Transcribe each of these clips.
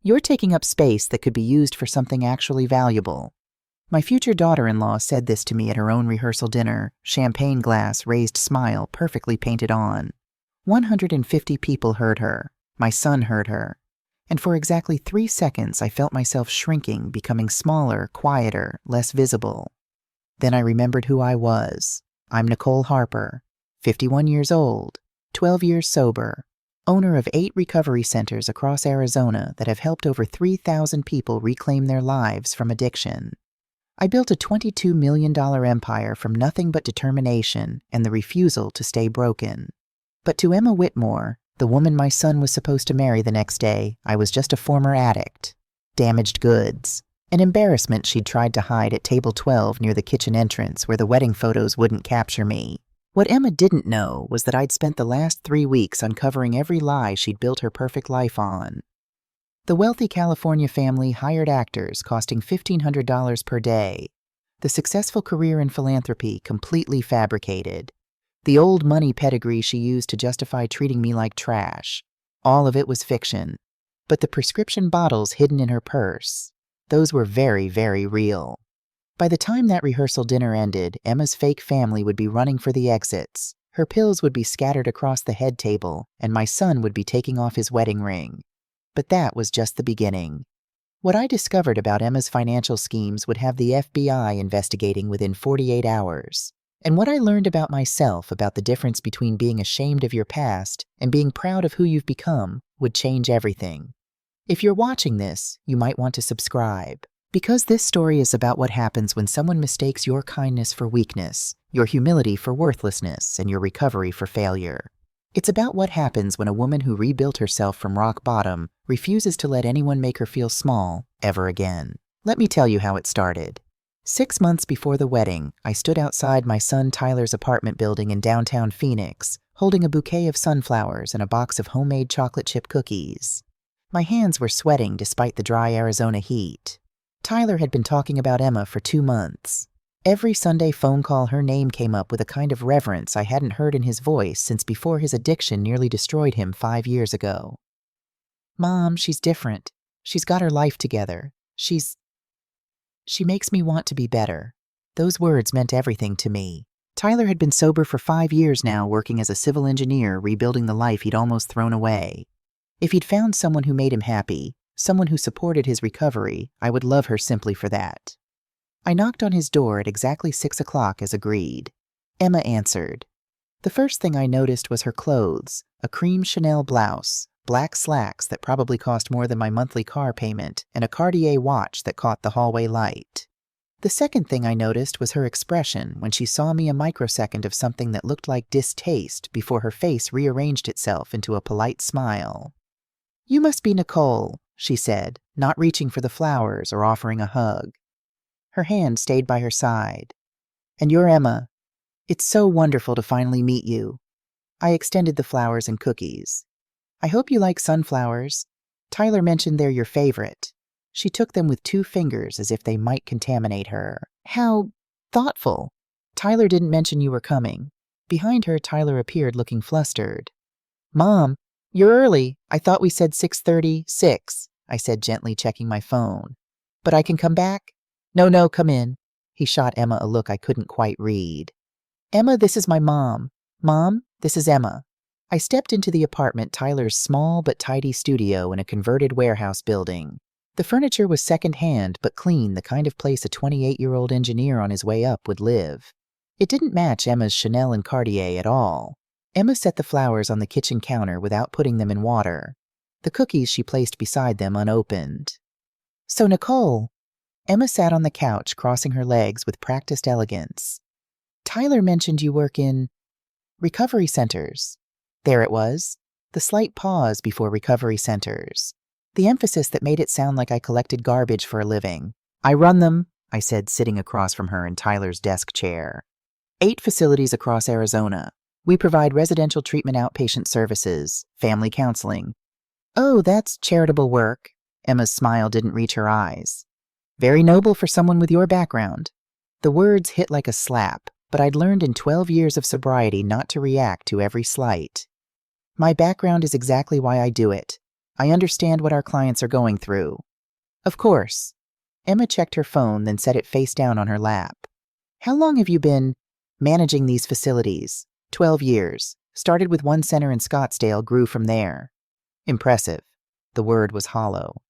You're taking up space that could be used for something actually valuable. My future daughter-in-law said this to me at her own rehearsal dinner, champagne glass, raised smile, perfectly painted on. 150 people heard her. My son heard her. And for exactly 3 seconds, I felt myself shrinking, becoming smaller, quieter, less visible. Then I remembered who I was. I'm Nicole Harper, 51 years old, 12 years sober, owner of 8 recovery centers across Arizona that have helped over 3,000 people reclaim their lives from addiction. I built a $22 million empire from nothing but determination and the refusal to stay broken. But to Emma Whitmore, the woman my son was supposed to marry the next day, I was just a former addict. Damaged goods. An embarrassment she'd tried to hide at table 12 near the kitchen entrance where the wedding photos wouldn't capture me. What Emma didn't know was that I'd spent the last 3 weeks uncovering every lie she'd built her perfect life on. The wealthy California family hired actors costing $1,500 per day. The successful career in philanthropy completely fabricated. The old money pedigree she used to justify treating me like trash. All of it was fiction. But the prescription bottles hidden in her purse, those were very, very real. By the time that rehearsal dinner ended, Emma's fake family would be running for the exits. Her pills would be scattered across the head table, and my son would be taking off his wedding ring. But that was just the beginning. What I discovered about Emma's financial schemes would have the FBI investigating within 48 hours. And what I learned about myself about the difference between being ashamed of your past and being proud of who you've become would change everything. If you're watching this, you might want to subscribe. Because this story is about what happens when someone mistakes your kindness for weakness, your humility for worthlessness, and your recovery for failure. It's about what happens when a woman who rebuilt herself from rock bottom refuses to let anyone make her feel small ever again. Let me tell you how it started. 6 months before the wedding, I stood outside my son Tyler's apartment building in downtown Phoenix, holding a bouquet of sunflowers and a box of homemade chocolate chip cookies. My hands were sweating despite the dry Arizona heat. Tyler had been talking about Emma for 2 months. Every Sunday phone call, her name came up with a kind of reverence I hadn't heard in his voice since before his addiction nearly destroyed him 5 years ago. Mom, she's different. She's got her life together. She makes me want to be better. Those words meant everything to me. Tyler had been sober for 5 years now, working as a civil engineer, rebuilding the life he'd almost thrown away. If he'd found someone who made him happy, someone who supported his recovery, I would love her simply for that. I knocked on his door at exactly 6 o'clock as agreed. Emma answered. The first thing I noticed was her clothes, a cream Chanel blouse, black slacks that probably cost more than my monthly car payment, and a Cartier watch that caught the hallway light. The second thing I noticed was her expression when she saw me a microsecond of something that looked like distaste before her face rearranged itself into a polite smile. You must be Nicole, she said, not reaching for the flowers or offering a hug. Her hand stayed by her side. And you're Emma. It's so wonderful to finally meet you. I extended the flowers and cookies. I hope you like sunflowers. Tyler mentioned they're your favorite. She took them with 2 fingers as if they might contaminate her. How thoughtful. Tyler didn't mention you were coming. Behind her, Tyler appeared looking flustered. Mom, you're early. I thought we said 6:36, I said gently, checking my phone. But I can come back? No, come in. He shot Emma a look I couldn't quite read. Emma, this is my mom. Mom, this is Emma. I stepped into the apartment, Tyler's small but tidy studio in a converted warehouse building. The furniture was second-hand but clean, the kind of place a 28-year-old engineer on his way up would live. It didn't match Emma's Chanel and Cartier at all. Emma set the flowers on the kitchen counter without putting them in water. The cookies she placed beside them unopened. So, Nicole. Emma sat on the couch, crossing her legs with practiced elegance. Tyler mentioned you work in recovery centers. There it was, the slight pause before recovery centers. The emphasis that made it sound like I collected garbage for a living. I run them, I said, sitting across from her in Tyler's desk chair. 8 facilities across Arizona. We provide residential treatment outpatient services, family counseling. Oh, that's charitable work. Emma's smile didn't reach her eyes. Very noble for someone with your background. The words hit like a slap, but I'd learned in 12 years of sobriety not to react to every slight. My background is exactly why I do it. I understand what our clients are going through. Of course. Emma checked her phone, then set it face down on her lap. How long have you been managing these facilities? 12 years. Started with one center in Scottsdale, grew from there. Impressive. The word was hollow.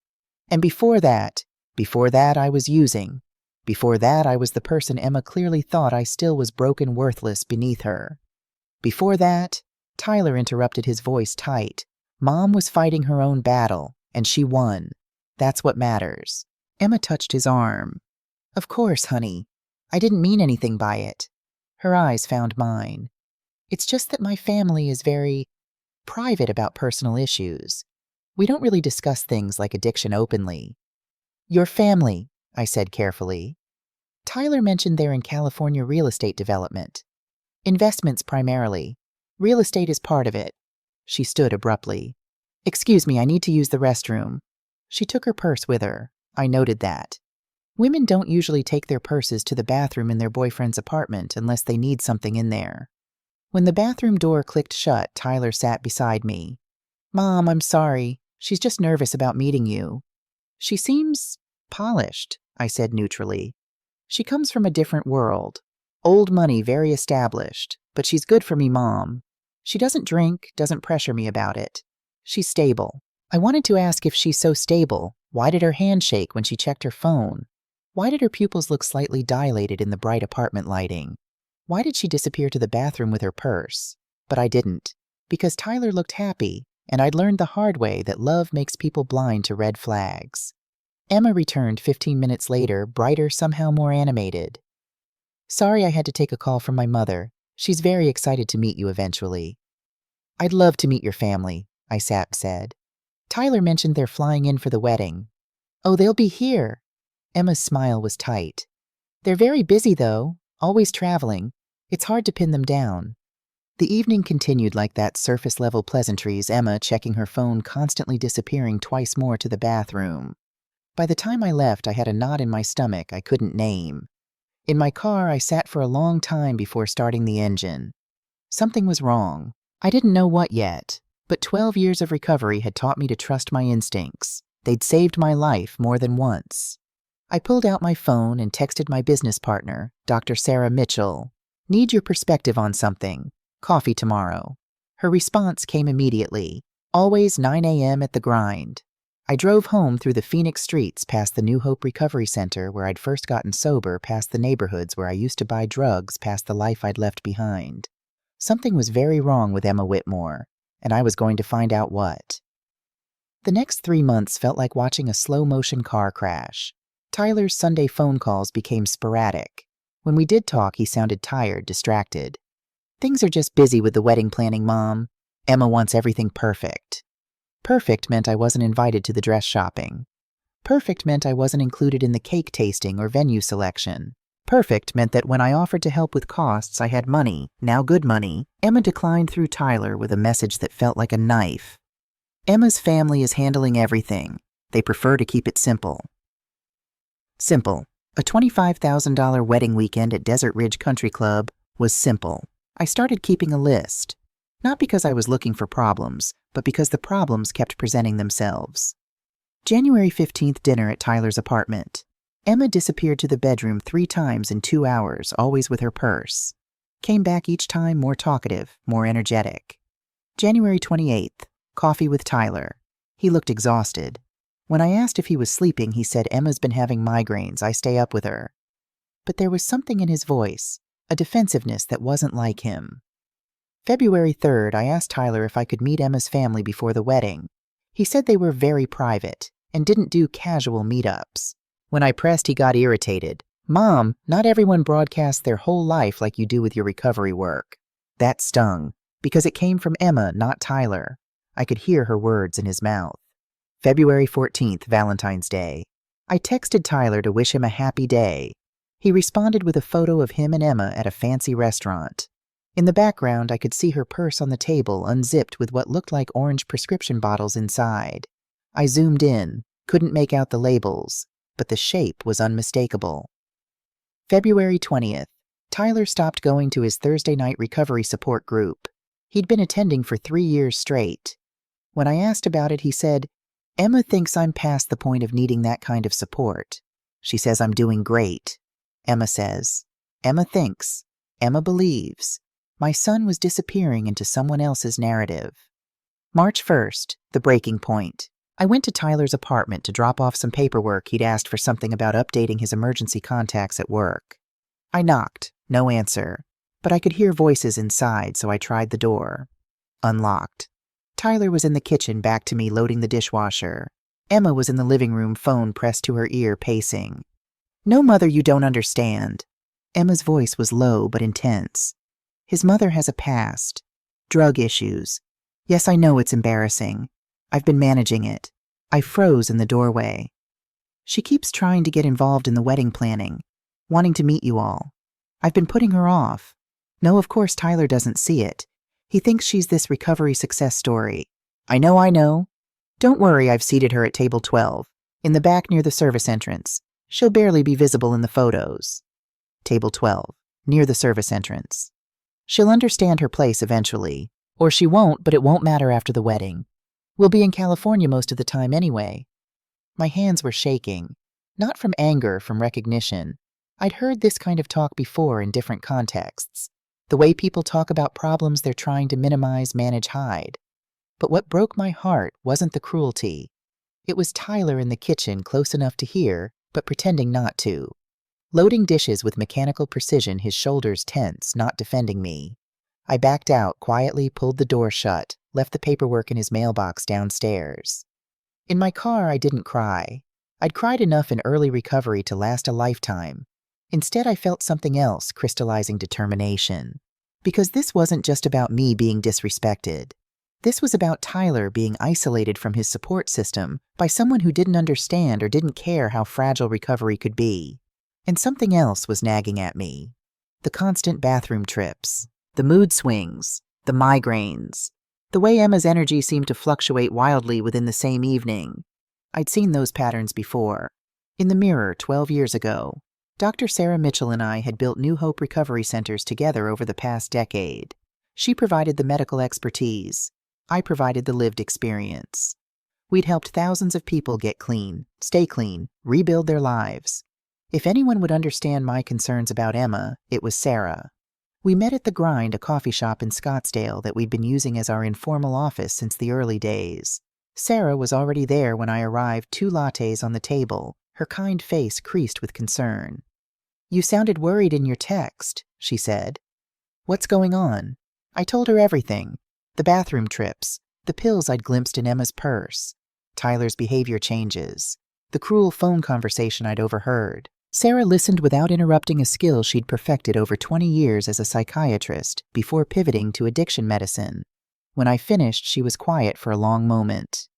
And before that I was using. Before that, I was the person Emma clearly thought I still was broken, worthless beneath her. Before that, Tyler interrupted, his voice tight. Mom was fighting her own battle, and she won. That's what matters. Emma touched his arm. Of course, honey. I didn't mean anything by it. Her eyes found mine. It's just that my family is very private about personal issues. We don't really discuss things like addiction openly. Your family, I said carefully. Tyler mentioned they're in California real estate development. Investments primarily. Real estate is part of it. She stood abruptly. Excuse me, I need to use the restroom. She took her purse with her. I noted that. Women don't usually take their purses to the bathroom in their boyfriend's apartment unless they need something in there. When the bathroom door clicked shut, Tyler sat beside me. Mom, I'm sorry. She's just nervous about meeting you. She seems polished, I said neutrally. She comes from a different world. Old money, very established. But she's good for me, Mom. She doesn't drink, doesn't pressure me about it. She's stable. I wanted to ask, if she's so stable, why did her hand shake when she checked her phone? Why did her pupils look slightly dilated in the bright apartment lighting? Why did she disappear to the bathroom with her purse? But I didn't, because Tyler looked happy, and I'd learned the hard way that love makes people blind to red flags. Emma returned 15 minutes later, brighter, somehow more animated. Sorry I had to take a call from my mother. She's very excited to meet you eventually. I'd love to meet your family, I said. Tyler mentioned they're flying in for the wedding. Oh, they'll be here. Emma's smile was tight. They're very busy, though, always traveling. It's hard to pin them down. The evening continued like that, surface-level pleasantries, Emma checking her phone, constantly disappearing twice more to the bathroom. By the time I left, I had a knot in my stomach I couldn't name. In my car, I sat for a long time before starting the engine. Something was wrong. I didn't know what yet, but 12 years of recovery had taught me to trust my instincts. They'd saved my life more than once. I pulled out my phone and texted my business partner, Dr. Sarah Mitchell. Need your perspective on something. Coffee tomorrow. Her response came immediately. Always 9 a.m. at the grind. I drove home through the Phoenix streets, past the New Hope Recovery Center where I'd first gotten sober, past the neighborhoods where I used to buy drugs, past the life I'd left behind. Something was very wrong with Emma Whitmore, and I was going to find out what. The next 3 months felt like watching a slow-motion car crash. Tyler's Sunday phone calls became sporadic. When we did talk, he sounded tired, distracted. Things are just busy with the wedding planning, Mom. Emma wants everything perfect. Perfect meant I wasn't invited to the dress shopping. Perfect meant I wasn't included in the cake tasting or venue selection. Perfect meant that when I offered to help with costs, I had money, now good money. Emma declined through Tyler with a message that felt like a knife. Emma's family is handling everything. They prefer to keep it simple. Simple. A $25,000 wedding weekend at Desert Ridge Country Club was simple. I started keeping a list. Not because I was looking for problems, but because the problems kept presenting themselves. January 15th dinner at Tyler's apartment. Emma disappeared to the bedroom 3 times in 2 hours, always with her purse. Came back each time more talkative, more energetic. January 28th. Coffee with Tyler. He looked exhausted. When I asked if he was sleeping, he said, Emma's been having migraines. I stay up with her. But there was something in his voice, a defensiveness that wasn't like him. February 3rd, I asked Tyler if I could meet Emma's family before the wedding. He said they were very private and didn't do casual meetups. When I pressed, he got irritated. Mom, not everyone broadcasts their whole life like you do with your recovery work. That stung, because it came from Emma, not Tyler. I could hear her words in his mouth. February 14th, Valentine's Day. I texted Tyler to wish him a happy day. He responded with a photo of him and Emma at a fancy restaurant. In the background, I could see her purse on the table, unzipped with what looked like orange prescription bottles inside. I zoomed in, couldn't make out the labels, but the shape was unmistakable. February 20th. Tyler stopped going to his Thursday night recovery support group. He'd been attending for 3 years straight. When I asked about it, he said, Emma thinks I'm past the point of needing that kind of support. She says I'm doing great. Emma says. Emma thinks. Emma believes. My son was disappearing into someone else's narrative. March 1st, the breaking point. I went to Tyler's apartment to drop off some paperwork he'd asked for something about updating his emergency contacts at work. I knocked, no answer, but I could hear voices inside, so I tried the door. Unlocked. Tyler was in the kitchen back to me loading the dishwasher. Emma was in the living room, phone pressed to her ear, pacing. No, Mother, you don't understand. Emma's voice was low but intense. His mother has a past. Drug issues. Yes, I know it's embarrassing. I've been managing it. I froze in the doorway. She keeps trying to get involved in the wedding planning, wanting to meet you all. I've been putting her off. No, of course Tyler doesn't see it. He thinks she's this recovery success story. I know. Don't worry, I've seated her at table 12, in the back near the service entrance. She'll barely be visible in the photos. Table 12, near the service entrance. She'll understand her place eventually. Or she won't, but it won't matter after the wedding. We'll be in California most of the time anyway. My hands were shaking. Not from anger, from recognition. I'd heard this kind of talk before in different contexts. The way people talk about problems they're trying to minimize, manage, hide. But what broke my heart wasn't the cruelty. It was Tyler in the kitchen, close enough to hear, but pretending not to. Loading dishes with mechanical precision, his shoulders tense, not defending me. I backed out, quietly pulled the door shut, left the paperwork in his mailbox downstairs. In my car, I didn't cry. I'd cried enough in early recovery to last a lifetime. Instead, I felt something else, crystallizing determination. Because this wasn't just about me being disrespected. This was about Tyler being isolated from his support system by someone who didn't understand or didn't care how fragile recovery could be. And something else was nagging at me. The constant bathroom trips. The mood swings, the migraines, the way Emma's energy seemed to fluctuate wildly within the same evening. I'd seen those patterns before. In the mirror 12 years ago, Dr. Sarah Mitchell and I had built New Hope recovery centers together over the past decade. She provided the medical expertise. I provided the lived experience. We'd helped thousands of people get clean, stay clean, rebuild their lives. If anyone would understand my concerns about Emma, it was Sarah. We met at The Grind, a coffee shop in Scottsdale that we'd been using as our informal office since the early days. Sarah was already there when I arrived, 2 lattes on the table, her kind face creased with concern. You sounded worried in your text, she said. What's going on? I told her everything. The bathroom trips, the pills I'd glimpsed in Emma's purse, Tyler's behavior changes, the cruel phone conversation I'd overheard. Sarah listened without interrupting, a skill she'd perfected over 20 years as a psychiatrist before pivoting to addiction medicine. When I finished, she was quiet for a long moment.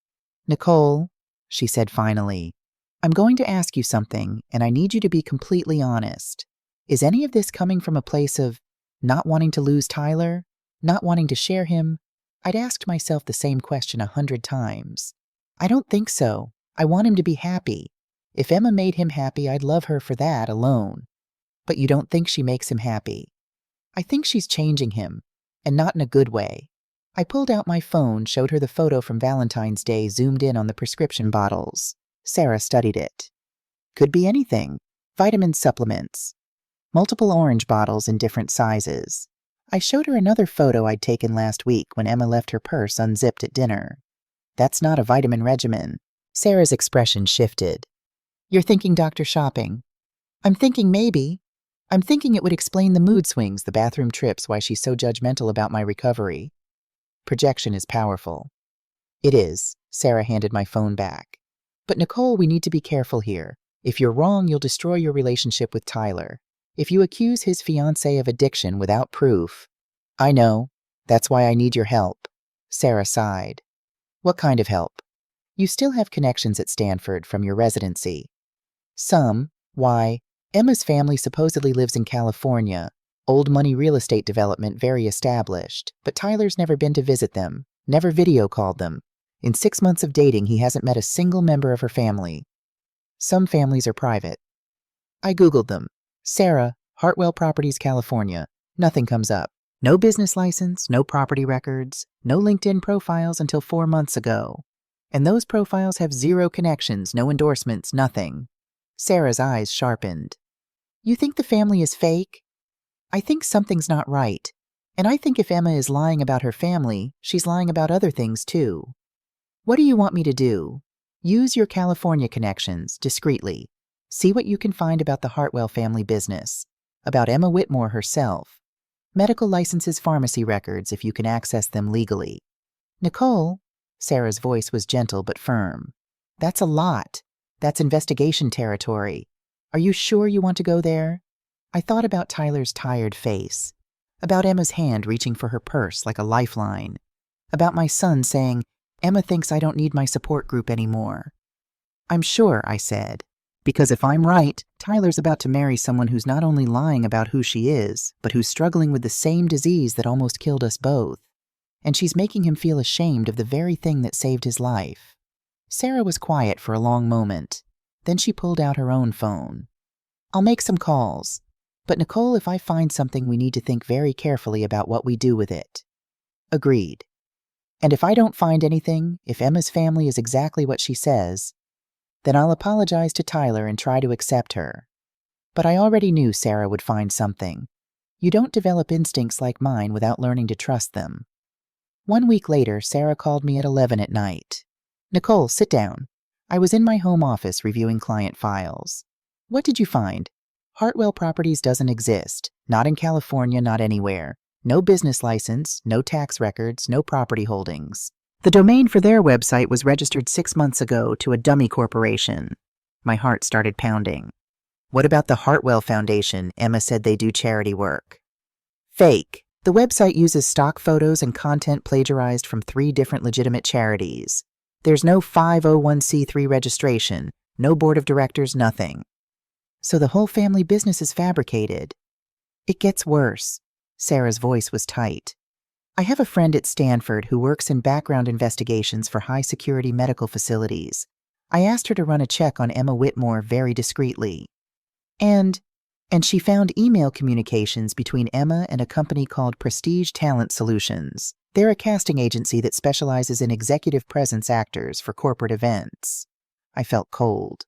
Nicole, she said finally, I'm going to ask you something, and I need you to be completely honest. Is any of this coming from a place of not wanting to lose Tyler? Not wanting to share him? I'd asked myself the same question 100 times. I don't think so. I want him to be happy. If Emma made him happy, I'd love her for that alone. But you don't think she makes him happy? I think she's changing him, and not in a good way. I pulled out my phone, showed her the photo from Valentine's Day, zoomed in on the prescription bottles. Sarah studied it. Could be anything. Vitamin supplements. Multiple orange bottles in different sizes. I showed her another photo I'd taken last week when Emma left her purse unzipped at dinner. That's not a vitamin regimen. Sarah's expression shifted. You're thinking doctor shopping. I'm thinking maybe. I'm thinking it would explain the mood swings, the bathroom trips, why she's so judgmental about my recovery. Projection is powerful. It is. Sarah handed my phone back. But Nicole, we need to be careful here. If you're wrong, you'll destroy your relationship with Tyler. If you accuse his fiancée of addiction without proof. I know. That's why I need your help. Sarah sighed. What kind of help? You still have connections at Stanford from your residency. Some. Why, Emma's family supposedly lives in California. Old money real estate development, very established. But Tyler's never been to visit them, never video called them. In 6 months of dating, he hasn't met a single member of her family. Some families are private. I Googled them. Sarah, Hartwell Properties, California. Nothing comes up. No business license, no property records, no LinkedIn profiles until 4 months ago. And those profiles have zero connections, no endorsements, nothing. Sarah's eyes sharpened. You think the family is fake? I think something's not right. And I think if Emma is lying about her family, she's lying about other things too. What do you want me to do? Use your California connections, discreetly. See what you can find about the Hartwell family business, about Emma Whitmore herself. Medical licenses, pharmacy records, if you can access them legally. Nicole, Sarah's voice was gentle but firm. That's a lot. That's investigation territory. Are you sure you want to go there? I thought about Tyler's tired face, about Emma's hand reaching for her purse like a lifeline, about my son saying, Emma thinks I don't need my support group anymore. I'm sure, I said, because if I'm right, Tyler's about to marry someone who's not only lying about who she is, but who's struggling with the same disease that almost killed us both. And she's making him feel ashamed of the very thing that saved his life. Sarah was quiet for a long moment. Then she pulled out her own phone. I'll make some calls. But Nicole, if I find something, we need to think very carefully about what we do with it. Agreed. And if I don't find anything, if Emma's family is exactly what she says, then I'll apologize to Tyler and try to accept her. But I already knew Sarah would find something. You don't develop instincts like mine without learning to trust them. 1 week later, Sarah called me at 11 at night. Nicole, sit down. I was in my home office reviewing client files. What did you find? Hartwell Properties doesn't exist. Not in California, not anywhere. No business license, no tax records, no property holdings. The domain for their website was registered 6 months ago to a dummy corporation. My heart started pounding. What about the Hartwell Foundation? Emma said they do charity work. Fake. The website uses stock photos and content plagiarized from 3 different legitimate charities. There's no 501c3 registration, no board of directors, nothing. So the whole family business is fabricated. It gets worse. Sarah's voice was tight. I have a friend at Stanford who works in background investigations for high-security medical facilities. I asked her to run a check on Emma Whitmore very discreetly. And she found email communications between Emma and a company called Prestige Talent Solutions. They're a casting agency that specializes in executive presence actors for corporate events. I felt cold.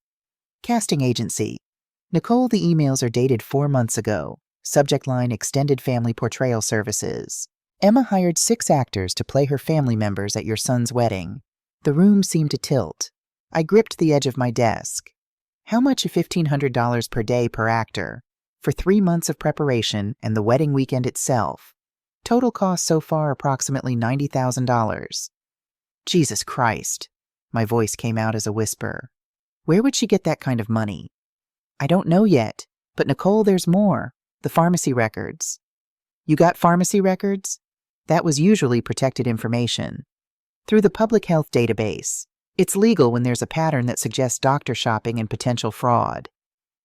Casting agency. Nicole, the emails are dated 4 months ago. Subject line, extended family portrayal services. Emma hired 6 actors to play her family members at your son's wedding. The room seemed to tilt. I gripped the edge of my desk. How much? $1,500 per day per actor. For 3 months of preparation and the wedding weekend itself. Total cost so far approximately $90,000. Jesus Christ. My voice came out as a whisper. Where would she get that kind of money? I don't know yet, but Nicole, there's more. The pharmacy records. You got pharmacy records? That was usually protected information. Through the public health database. It's legal when there's a pattern that suggests doctor shopping and potential fraud.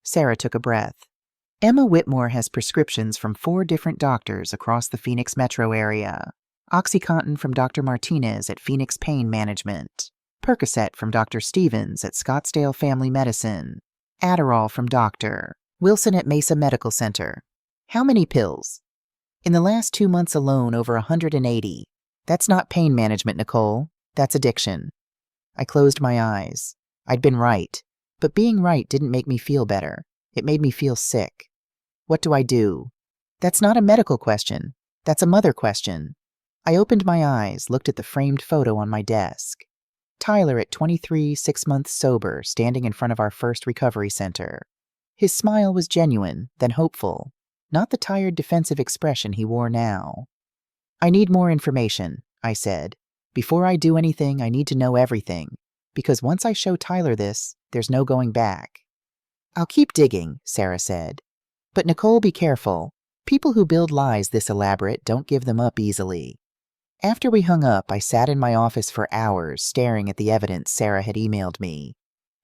Sarah took a breath. Emma Whitmore has prescriptions from 4 different doctors across the Phoenix metro area. OxyContin from Dr. Martinez at Phoenix Pain Management. Percocet from Dr. Stevens at Scottsdale Family Medicine. Adderall from Dr. Wilson at Mesa Medical Center. How many pills? In the last 2 months alone, over 180. That's not pain management, Nicole. That's addiction. I closed my eyes. I'd been right. But being right didn't make me feel better. It made me feel sick. What do I do? That's not a medical question. That's a mother question. I opened my eyes, looked at the framed photo on my desk. Tyler at 23, 6 months sober, standing in front of our first recovery center. His smile was genuine, then hopeful, not the tired defensive expression he wore now. I need more information, I said. Before I do anything, I need to know everything, because once I show Tyler this, there's no going back. I'll keep digging, Sarah said. But Nicole, be careful. People who build lies this elaborate don't give them up easily. After we hung up, I sat in my office for hours staring at the evidence Sarah had emailed me.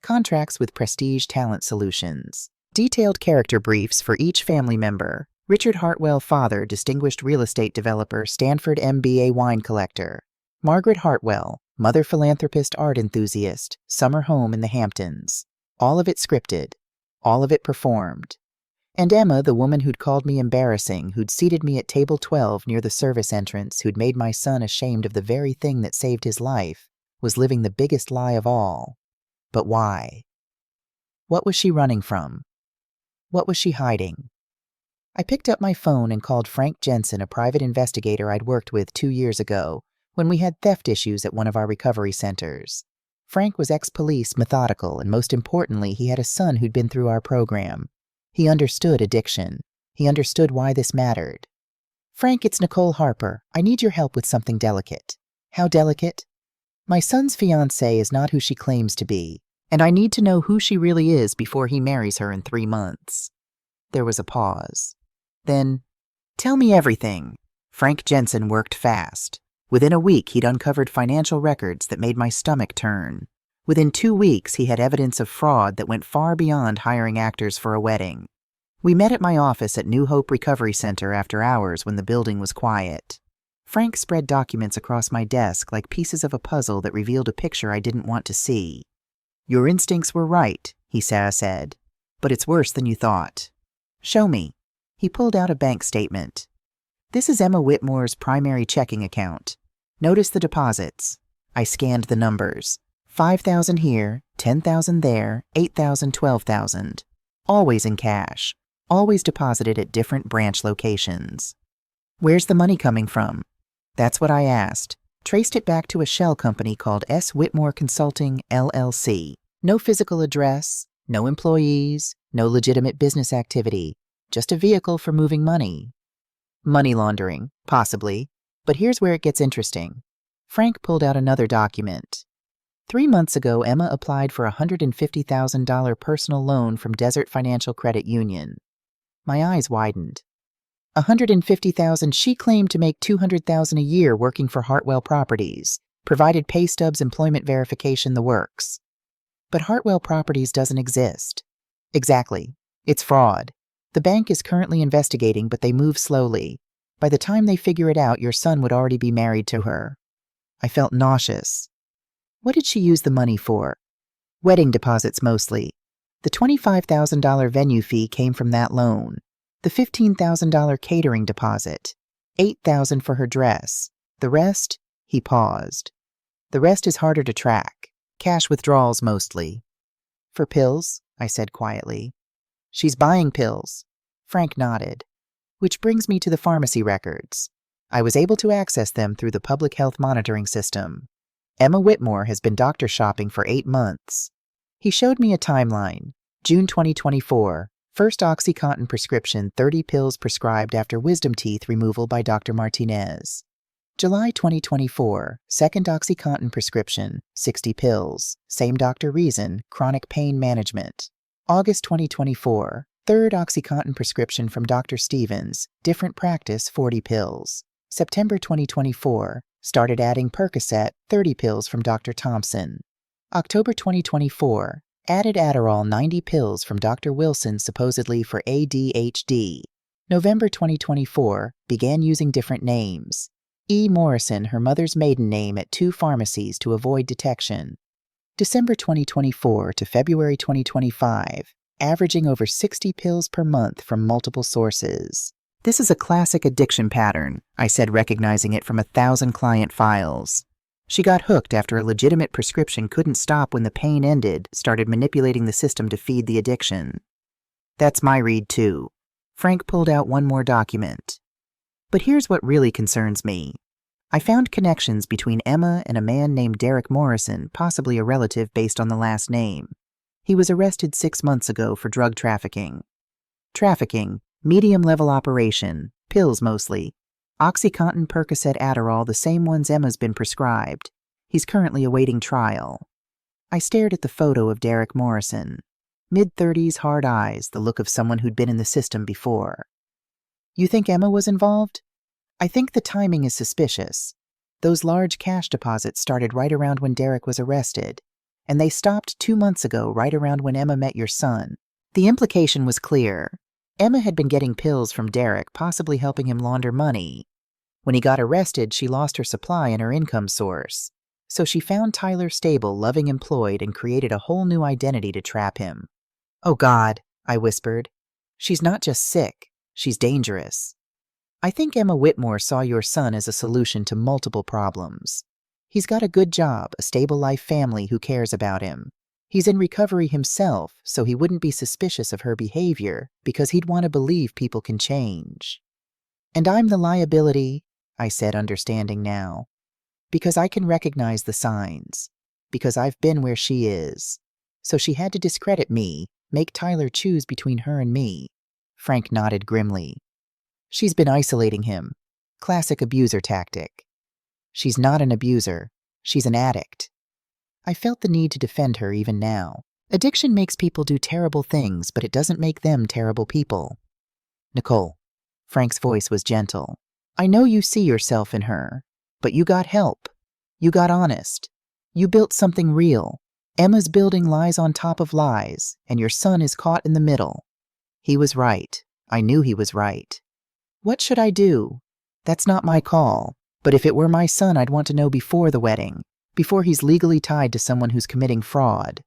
Contracts with Prestige Talent Solutions. Detailed character briefs for each family member. Richard Hartwell, father, distinguished real estate developer, Stanford MBA wine collector. Margaret Hartwell, mother, philanthropist, art enthusiast, summer home in the Hamptons. All of it scripted. All of it performed. And Emma, the woman who'd called me embarrassing, who'd seated me at table 12 near the service entrance, who'd made my son ashamed of the very thing that saved his life, was living the biggest lie of all. But why? What was she running from? What was she hiding? I picked up my phone and called Frank Jensen, a private investigator I'd worked with 2 years ago when we had theft issues at one of our recovery centers. Frank was ex-police, methodical, and most importantly, he had a son who'd been through our program. He understood addiction. He understood why this mattered. "Frank, it's Nicole Harper. I need your help with something delicate." "How delicate?" "My son's fiancée is not who she claims to be, and I need to know who she really is before he marries her in 3 months. There was a pause. Then, "Tell me everything." Frank Jensen worked fast. Within a week, he'd uncovered financial records that made my stomach turn. Within 2 weeks, he had evidence of fraud that went far beyond hiring actors for a wedding. We met at my office at New Hope Recovery Center after hours when the building was quiet. Frank spread documents across my desk like pieces of a puzzle that revealed a picture I didn't want to see. "Your instincts were right," he said, "but it's worse than you thought." "Show me." He pulled out a bank statement. "This is Emma Whitmore's primary checking account. Notice the deposits." I scanned the numbers. 5,000 here, 10,000 there, 8,000, 12,000. Always in cash. Always deposited at different branch locations. "Where's the money coming from?" That's what I asked. Traced it back to a shell company called S. Whitmore Consulting, LLC. No physical address, no employees, no legitimate business activity. Just a vehicle for moving money. Money laundering, possibly. But here's where it gets interesting. Frank pulled out another document. 3 months ago, Emma applied for a $150,000 personal loan from Desert Financial Credit Union. My eyes widened. $150,000. She claimed to make $200,000 a year working for Hartwell Properties, provided pay stubs, employment verification, the works. But Hartwell Properties doesn't exist. Exactly. It's fraud. The bank is currently investigating, but they move slowly. By the time they figure it out, your son would already be married to her. I felt nauseous. What did she use the money for? Wedding deposits mostly. The $25,000 venue fee came from that loan. The $15,000 catering deposit. $8,000 for her dress. The rest? He paused. The rest is harder to track. Cash withdrawals mostly. For pills? I said quietly. She's buying pills. Frank nodded. Which brings me to the pharmacy records. I was able to access them through the public health monitoring system. Emma Whitmore has been doctor shopping for 8 months. He showed me a timeline. June 2024. First OxyContin prescription, 30 pills prescribed after wisdom teeth removal by Dr. Martinez. July 2024. Second OxyContin prescription, 60 pills. Same doctor reason, chronic pain management. August 2024. Third OxyContin prescription from Dr. Stevens, different practice, 40 pills. September 2024. Started adding Percocet, 30 pills from Dr. Thompson. October 2024. Added Adderall, 90 pills from Dr. Wilson, supposedly for ADHD. November 2024. Began using different names. E. Morrison, her mother's maiden name, at 2 pharmacies to avoid detection. December 2024 to February 2025. Averaging over 60 pills per month from multiple sources. This is a classic addiction pattern, I said, recognizing it from 1,000 client files. She got hooked after a legitimate prescription couldn't stop when the pain ended, started manipulating the system to feed the addiction. That's my read too. Frank pulled out one more document. But here's what really concerns me. I found connections between Emma and a man named Derek Morrison, possibly a relative based on the last name. He was arrested 6 months ago for drug trafficking. Trafficking, medium-level operation, pills mostly. OxyContin, Percocet, Adderall, the same ones Emma's been prescribed. He's currently awaiting trial. I stared at the photo of Derek Morrison. Mid-30s, hard eyes, the look of someone who'd been in the system before. You think Emma was involved? I think the timing is suspicious. Those large cash deposits started right around when Derek was arrested, and they stopped 2 months ago, right around when Emma met your son. The implication was clear. Emma had been getting pills from Derek, possibly helping him launder money. When he got arrested, she lost her supply and her income source. So she found Tyler stable, loving, employed, and created a whole new identity to trap him. Oh God, I whispered. She's not just sick, she's dangerous. I think Emma Whitmore saw your son as a solution to multiple problems. He's got a good job, a stable life, family who cares about him. He's in recovery himself, so he wouldn't be suspicious of her behavior because he'd want to believe people can change. And I'm the liability, I said, understanding now. Because I can recognize the signs. Because I've been where she is. So she had to discredit me, make Tyler choose between her and me. Frank nodded grimly. She's been isolating him. Classic abuser tactic. She's not an abuser. She's an addict. I felt the need to defend her even now. Addiction makes people do terrible things, but it doesn't make them terrible people. Nicole. Frank's voice was gentle. I know you see yourself in her, but you got help. You got honest. You built something real. Emma's building lies on top of lies, and your son is caught in the middle. He was right. I knew he was right. What should I do? That's not my call, but if it were my son, I'd want to know before the wedding, before he's legally tied to someone who's committing fraud.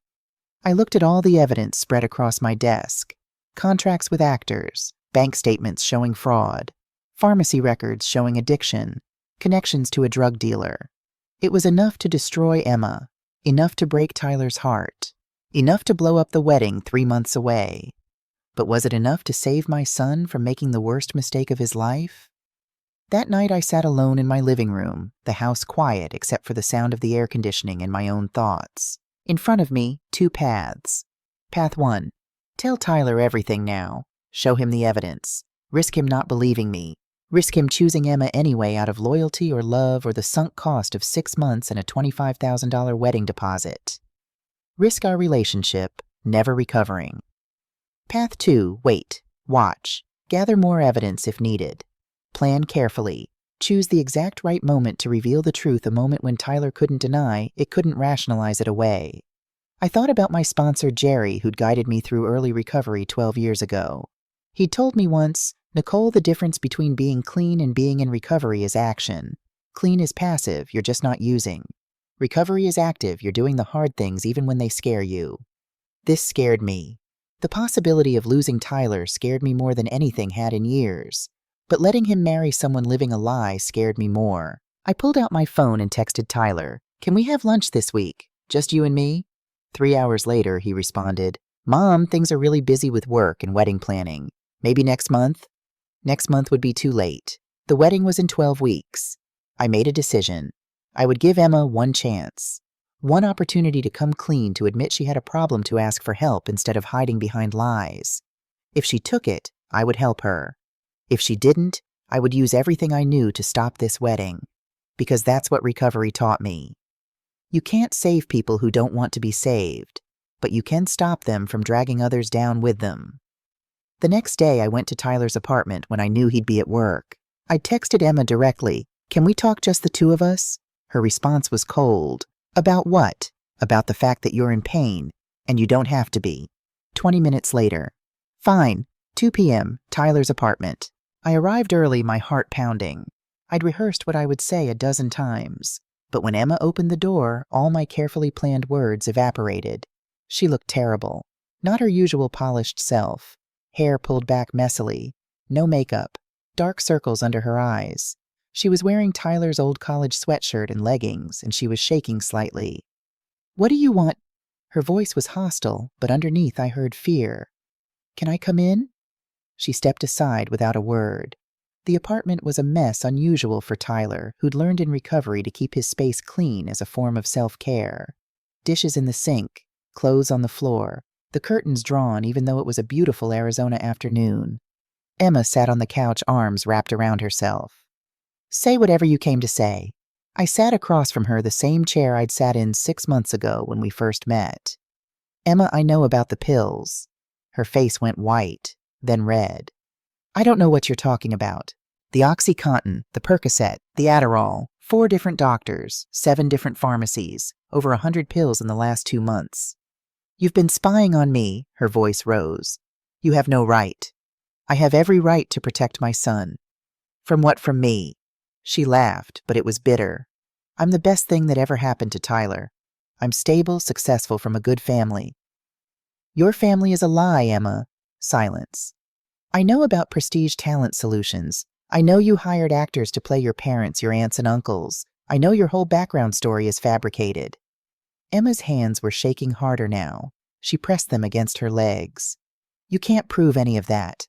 I looked at all the evidence spread across my desk. Contracts with actors, bank statements showing fraud, pharmacy records showing addiction, connections to a drug dealer. It was enough to destroy Emma, enough to break Tyler's heart, enough to blow up the wedding 3 months away. But was it enough to save my son from making the worst mistake of his life? That night I sat alone in my living room, the house quiet except for the sound of the air conditioning and my own thoughts. In front of me, 2 paths. Path 1. Tell Tyler everything now. Show him the evidence. Risk him not believing me. Risk him choosing Emma anyway out of loyalty or love or the sunk cost of 6 months and a $25,000 wedding deposit. Risk our relationship, never recovering. Path 2. Wait. Watch. Gather more evidence if needed. Plan carefully. Choose the exact right moment to reveal the truth, a moment when Tyler couldn't deny, it couldn't rationalize it away. I thought about my sponsor Jerry, who'd guided me through early recovery 12 years ago. He'd told me once, Nicole, the difference between being clean and being in recovery is action. Clean is passive, you're just not using. Recovery is active, you're doing the hard things even when they scare you. This scared me. The possibility of losing Tyler scared me more than anything had in years. But letting him marry someone living a lie scared me more. I pulled out my phone and texted Tyler, "Can we have lunch this week? Just you and me?" 3 hours later, he responded, "Mom, things are really busy with work and wedding planning. Maybe next month?" Next month would be too late. The wedding was in 12 weeks. I made a decision. I would give Emma one chance. One opportunity to come clean, to admit she had a problem, to ask for help instead of hiding behind lies. If she took it, I would help her. If she didn't, I would use everything I knew to stop this wedding. Because that's what recovery taught me. You can't save people who don't want to be saved, but you can stop them from dragging others down with them. The next day, I went to Tyler's apartment when I knew he'd be at work. I texted Emma directly, "Can we talk just the 2 of us?" Her response was cold. "About what?" "About the fact that you're in pain, and you don't have to be." 20 minutes later. "Fine, 2 p.m., Tyler's apartment." I arrived early, my heart pounding. I'd rehearsed what I would say a dozen times. But when Emma opened the door, all my carefully planned words evaporated. She looked terrible. Not her usual polished self. Hair pulled back messily. No makeup. Dark circles under her eyes. She was wearing Tyler's old college sweatshirt and leggings, and she was shaking slightly. "What do you want?" Her voice was hostile, but underneath I heard fear. "Can I come in?" She stepped aside without a word. The apartment was a mess unusual for Tyler, who'd learned in recovery to keep his space clean as a form of self-care. Dishes in the sink, clothes on the floor, the curtains drawn even though it was a beautiful Arizona afternoon. Emma sat on the couch, arms wrapped around herself. "Say whatever you came to say." I sat across from her, the same chair I'd sat in 6 months ago when we first met. "Emma, I know about the pills." Her face went white, then red. "I don't know what you're talking about. The OxyContin, the Percocet, the Adderall, 4 different doctors, 7 different pharmacies, over 100 pills in the last 2 months. You've been spying on me," her voice rose. "You have no right. I have every right to protect my son." "From what? From me?" She laughed, but it was bitter. "I'm the best thing that ever happened to Tyler. I'm stable, successful, from a good family." "Your family is a lie, Emma." Silence. "I know about Prestige Talent Solutions. I know you hired actors to play your parents, your aunts and uncles. I know your whole background story is fabricated." Emma's hands were shaking harder now. She pressed them against her legs. "You can't prove any of that.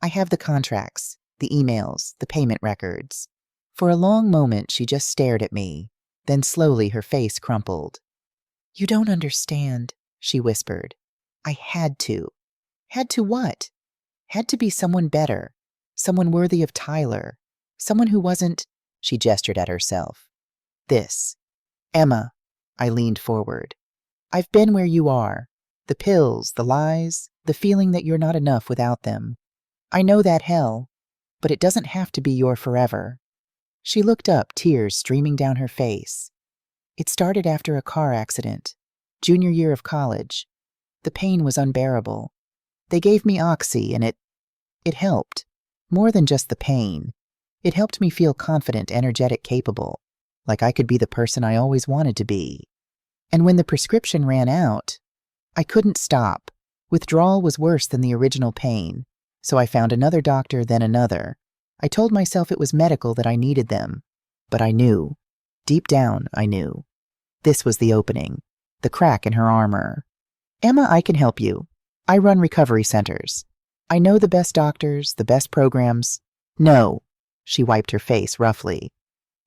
I have the contracts, the emails, the payment records." For a long moment, she just stared at me. Then slowly her face crumpled. "You don't understand," she whispered. "I had to." Had to what? Had to be someone better, someone worthy of Tyler, someone who wasn't, she gestured at herself. This. "Emma," I leaned forward. "I've been where you are. The pills, the lies, the feeling that you're not enough without them. I know that hell, but it doesn't have to be your forever." She looked up, tears streaming down her face. "It started after a car accident, junior year of college. The pain was unbearable. They gave me Oxy, and it helped. More than just the pain. It helped me feel confident, energetic, capable, like I could be the person I always wanted to be. And when the prescription ran out, I couldn't stop. Withdrawal was worse than the original pain, so I found another doctor, then another. I told myself it was medical, that I needed them. But I knew. Deep down, I knew. This was the opening, the crack in her armor. "Emma, I can help you. I run recovery centers. I know the best doctors, the best programs." "No," she wiped her face roughly.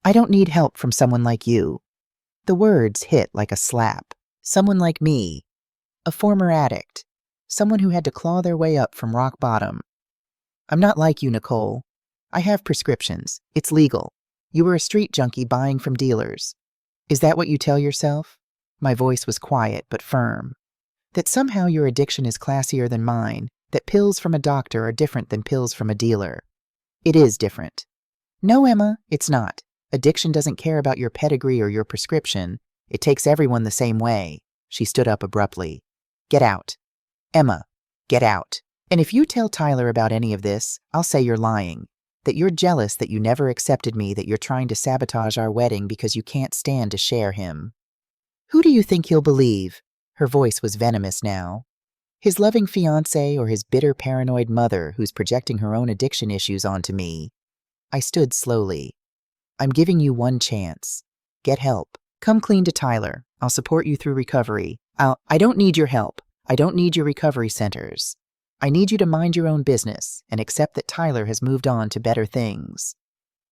"I don't need help from someone like you." The words hit like a slap. Someone like me. A former addict. Someone who had to claw their way up from rock bottom. "I'm not like you, Nicole. I have prescriptions. It's legal. You were a street junkie buying from dealers. Is that what you tell yourself?" My voice was quiet but firm. "That somehow your addiction is classier than mine, that pills from a doctor are different than pills from a dealer. It is different." "No, Emma, it's not. Addiction doesn't care about your pedigree or your prescription. It takes everyone the same way." She stood up abruptly. "Get out. Emma, get out. And if you tell Tyler about any of this, I'll say you're lying. That you're jealous that you never accepted me, that you're trying to sabotage our wedding because you can't stand to share him. Who do you think he'll believe?" Her voice was venomous now. "His loving fiancé or his bitter, paranoid mother who's projecting her own addiction issues onto me?" I stood slowly. "I'm giving you one chance. Get help. Come clean to Tyler. I'll support you through recovery. I don't need your help. I don't need your recovery centers. I need you to mind your own business and accept that Tyler has moved on to better things."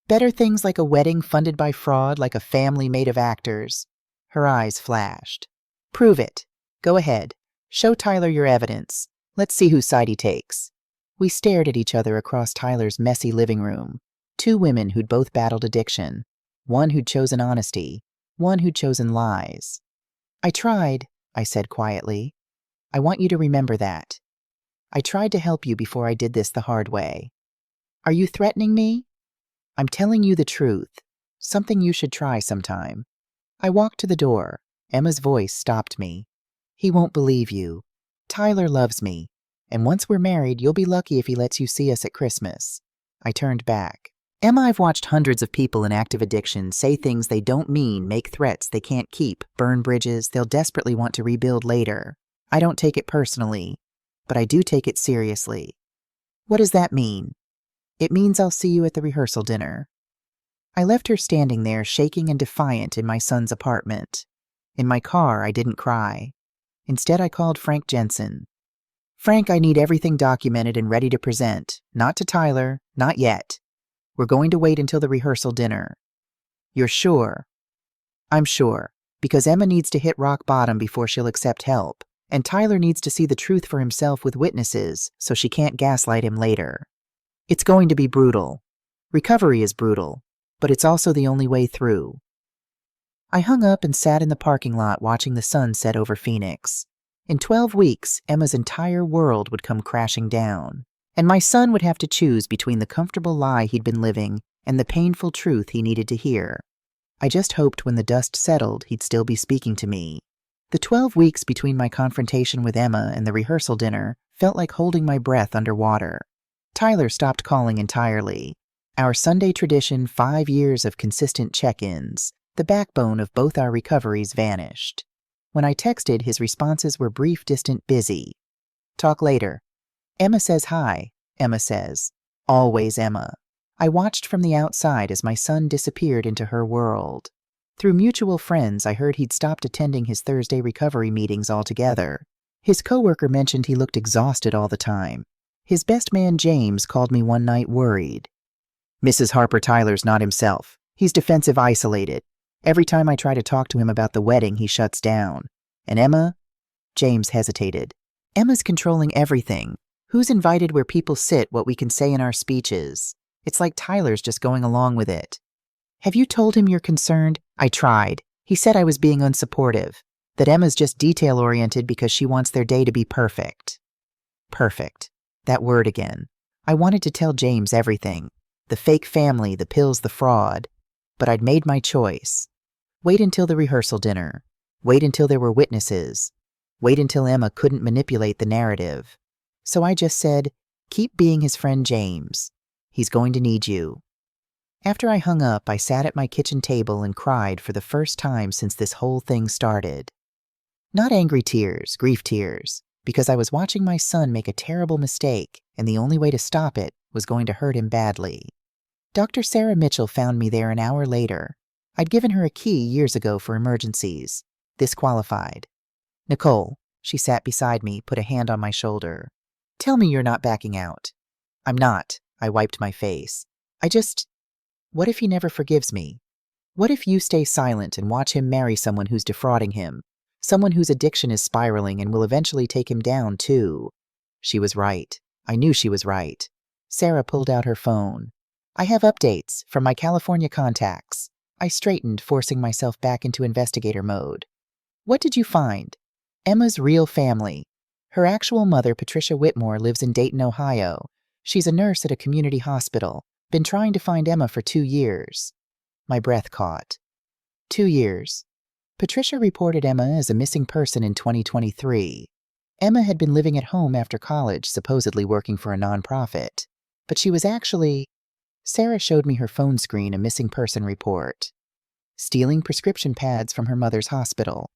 "Better things like a wedding funded by fraud, like a family made of actors?" Her eyes flashed. "Prove it. Go ahead. Show Tyler your evidence. Let's see whose side he takes." We stared at each other across Tyler's messy living room. Two women who'd both battled addiction. One who'd chosen honesty. One who'd chosen lies. "I tried," I said quietly. "I want you to remember that. I tried to help you before I did this the hard way." "Are you threatening me?" "I'm telling you the truth. Something you should try sometime." I walked to the door. Emma's voice stopped me. "He won't believe you. Tyler loves me. And once we're married, you'll be lucky if he lets you see us at Christmas." I turned back. "Emma, I've watched hundreds of people in active addiction say things they don't mean, make threats they can't keep, burn bridges they'll desperately want to rebuild later. I don't take it personally, but I do take it seriously." "What does that mean?" "It means I'll see you at the rehearsal dinner." I left her standing there, shaking and defiant, in my son's apartment. In my car, I didn't cry. Instead, I called Frank Jensen. "Frank, I need everything documented and ready to present. Not to Tyler, not yet. We're going to wait until the rehearsal dinner." "You're sure?" "I'm sure, because Emma needs to hit rock bottom before she'll accept help, and Tyler needs to see the truth for himself with witnesses so she can't gaslight him later. It's going to be brutal. Recovery is brutal, but it's also the only way through." I hung up and sat in the parking lot watching the sun set over Phoenix. In 12 weeks, Emma's entire world would come crashing down, and my son would have to choose between the comfortable lie he'd been living and the painful truth he needed to hear. I just hoped when the dust settled, he'd still be speaking to me. The 12 weeks between my confrontation with Emma and the rehearsal dinner felt like holding my breath underwater. Tyler stopped calling entirely. Our Sunday tradition, 5 years of consistent check-ins, the backbone of both our recoveries, vanished. When I texted, his responses were brief, distant, busy. "Talk later." "Emma says hi." Emma says, "Always Emma." I watched from the outside as my son disappeared into her world. Through mutual friends, I heard he'd stopped attending his Thursday recovery meetings altogether. His coworker mentioned he looked exhausted all the time. His best man, James, called me one night worried. "Mrs. Harper Tyler's not himself. He's defensive isolated. Every time I try to talk to him about the wedding, he shuts down. And Emma?" James hesitated. "Emma's controlling everything. Who's invited where people sit, what we can say in our speeches. It's like Tyler's just going along with it." "Have you told him you're concerned?" "I tried. He said I was being unsupportive. That Emma's just detail-oriented because she wants their day to be perfect." Perfect. That word again. I wanted to tell James everything. The fake family, the pills, the fraud. But I'd made my choice. Wait until the rehearsal dinner. Wait until there were witnesses. Wait until Emma couldn't manipulate the narrative. So I just said, keep being his friend James. He's going to need you. After I hung up, I sat at my kitchen table and cried for the first time since this whole thing started. Not angry tears, grief tears, because I was watching my son make a terrible mistake, and the only way to stop it was going to hurt him badly. Dr. Sarah Mitchell found me there an hour later. I'd given her a key years ago for emergencies. This qualified. "Nicole," she sat beside me, put a hand on my shoulder. "Tell me you're not backing out." "I'm not." I wiped my face. What if he never forgives me? What if you stay silent and watch him marry someone who's defrauding him? Someone whose addiction is spiraling and will eventually take him down, too. She was right. I knew she was right. Sarah pulled out her phone. "I have updates from my California contacts." I straightened, forcing myself back into investigator mode. "What did you find?" "Emma's real family. Her actual mother, Patricia Whitmore, lives in Dayton, Ohio. She's a nurse at a community hospital. Been trying to find Emma for 2 years. My breath caught. 2 years. Patricia reported Emma as a missing person in 2023. Emma had been living at home after college, supposedly working for a nonprofit. But she was actually... Sarah showed me her phone screen, a missing person report. Stealing prescription pads from her mother's hospital.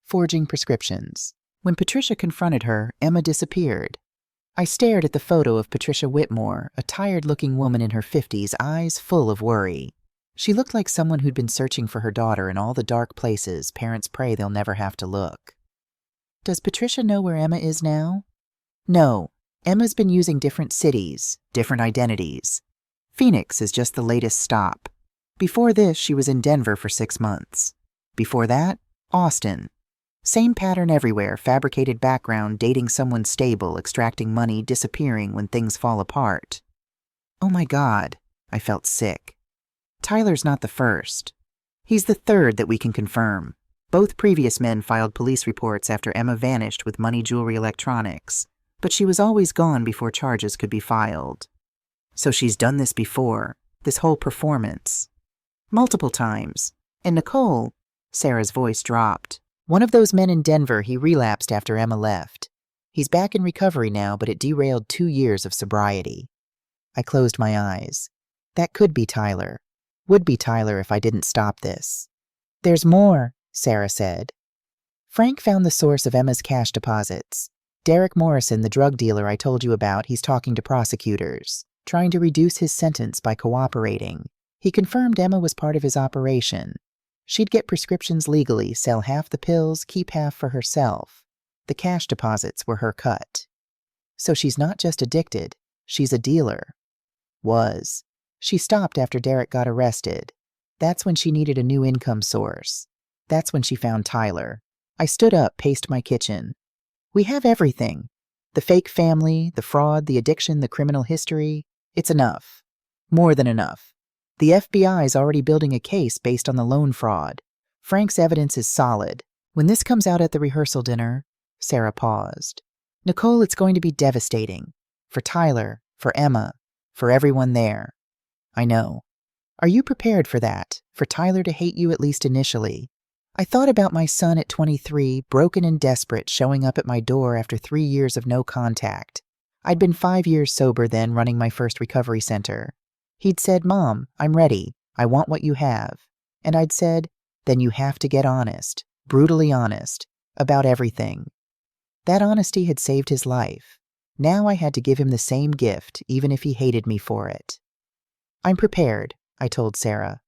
Forging prescriptions. When Patricia confronted her, Emma disappeared. I stared at the photo of Patricia Whitmore, a tired-looking woman in her 50s, eyes full of worry. She looked like someone who'd been searching for her daughter in all the dark places parents pray they'll never have to look. Does Patricia know where Emma is now? No. Emma's been using different cities, different identities. Phoenix is just the latest stop. Before this, she was in Denver for 6 months. Before that, Austin. Same pattern everywhere, fabricated background, dating someone stable, extracting money, disappearing when things fall apart. Oh my God, I felt sick. Tyler's not the first. He's the third that we can confirm. Both previous men filed police reports after Emma vanished with money, jewelry, electronics, but she was always gone before charges could be filed. So she's done this before, this whole performance. Multiple times. And Nicole, Sarah's voice dropped. One of those men in Denver, he relapsed after Emma left. He's back in recovery now, but it derailed 2 years of sobriety. I closed my eyes. That could be Tyler. Would be Tyler if I didn't stop this. There's more, Sarah said. Frank found the source of Emma's cash deposits. Derek Morrison, the drug dealer I told you about, he's talking to prosecutors, trying to reduce his sentence by cooperating. He confirmed Emma was part of his operation. She'd get prescriptions legally, sell half the pills, keep half for herself. The cash deposits were her cut. So she's not just addicted, she's a dealer. Was. She stopped after Derek got arrested. That's when she needed a new income source. That's when she found Tyler. I stood up, paced my kitchen. We have everything. The fake family, the fraud, the addiction, the criminal history. It's enough. More than enough. The FBI's already building a case based on the loan fraud. Frank's evidence is solid. When this comes out at the rehearsal dinner, Sarah paused. Nicole, it's going to be devastating. For Tyler, for Emma, for everyone there. I know. Are you prepared for that? For Tyler to hate you at least initially? I thought about my son at 23, broken and desperate, showing up at my door after 3 years of no contact. I'd been 5 years sober then, running my first recovery center. He'd said, Mom, I'm ready. I want what you have. And I'd said, then you have to get honest, brutally honest, about everything. That honesty had saved his life. Now I had to give him the same gift, even if he hated me for it. I'm prepared, I told Sarah.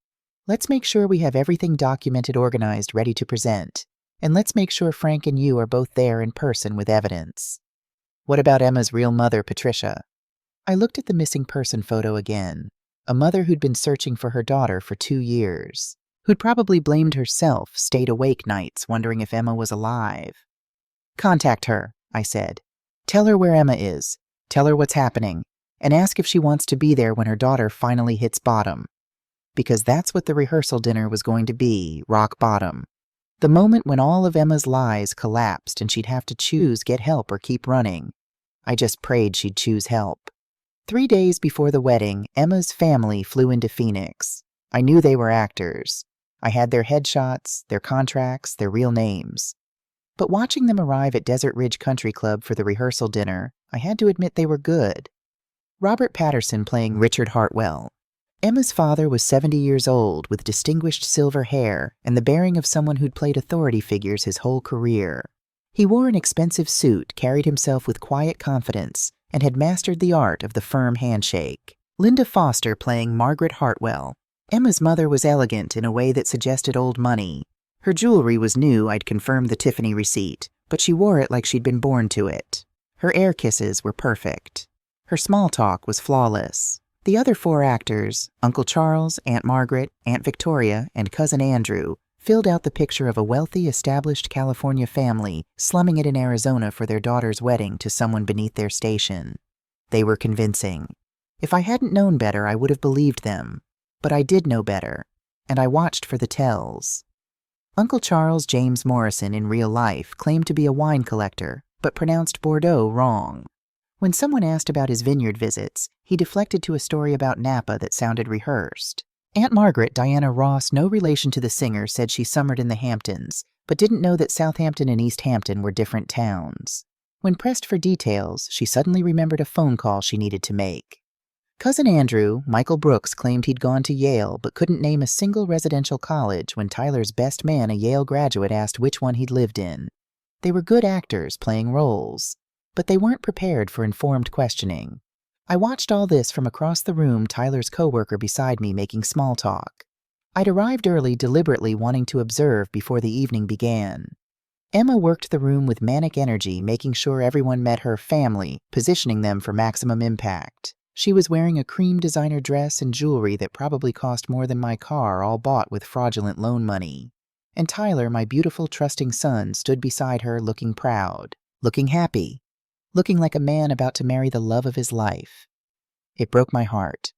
Let's make sure we have everything documented, organized, ready to present. And let's make sure Frank and you are both there in person with evidence. What about Emma's real mother, Patricia? I looked at the missing person photo again. A mother who'd been searching for her daughter for 2 years, who'd probably blamed herself, stayed awake nights wondering if Emma was alive. Contact her, I said. Tell her where Emma is. Tell her what's happening. And ask if she wants to be there when her daughter finally hits bottom. Because that's what the rehearsal dinner was going to be, rock bottom. The moment when all of Emma's lies collapsed and she'd have to choose get help or keep running. I just prayed she'd choose help. 3 days before the wedding, Emma's family flew into Phoenix. I knew they were actors. I had their headshots, their contracts, their real names. But watching them arrive at Desert Ridge Country Club for the rehearsal dinner, I had to admit they were good. Robert Patterson playing Richard Hartwell. Emma's father was 70 years old with distinguished silver hair and the bearing of someone who'd played authority figures his whole career. He wore an expensive suit, carried himself with quiet confidence, and had mastered the art of the firm handshake. Linda Foster playing Margaret Hartwell. Emma's mother was elegant in a way that suggested old money. Her jewelry was new, I'd confirmed the Tiffany receipt, but she wore it like she'd been born to it. Her air kisses were perfect. Her small talk was flawless. The other 4 actors, Uncle Charles, Aunt Margaret, Aunt Victoria, and Cousin Andrew, filled out the picture of a wealthy, established California family slumming it in Arizona for their daughter's wedding to someone beneath their station. They were convincing. If I hadn't known better, I would have believed them. But I did know better, and I watched for the tells. Uncle Charles James Morrison in real life claimed to be a wine collector, but pronounced Bordeaux wrong. When someone asked about his vineyard visits, he deflected to a story about Napa that sounded rehearsed. Aunt Margaret, Diana Ross, no relation to the singer, said she summered in the Hamptons, but didn't know that Southampton and East Hampton were different towns. When pressed for details, she suddenly remembered a phone call she needed to make. Cousin Andrew, Michael Brooks, claimed he'd gone to Yale but couldn't name a single residential college when Tyler's best man, a Yale graduate, asked which one he'd lived in. They were good actors playing roles, but they weren't prepared for informed questioning. I watched all this from across the room, Tyler's coworker beside me making small talk. I'd arrived early, deliberately wanting to observe before the evening began. Emma worked the room with manic energy, making sure everyone met her family, positioning them for maximum impact. She was wearing a cream designer dress and jewelry that probably cost more than my car, all bought with fraudulent loan money. And Tyler, my beautiful, trusting son, stood beside her looking proud, looking happy, looking like a man about to marry the love of his life. It broke my heart.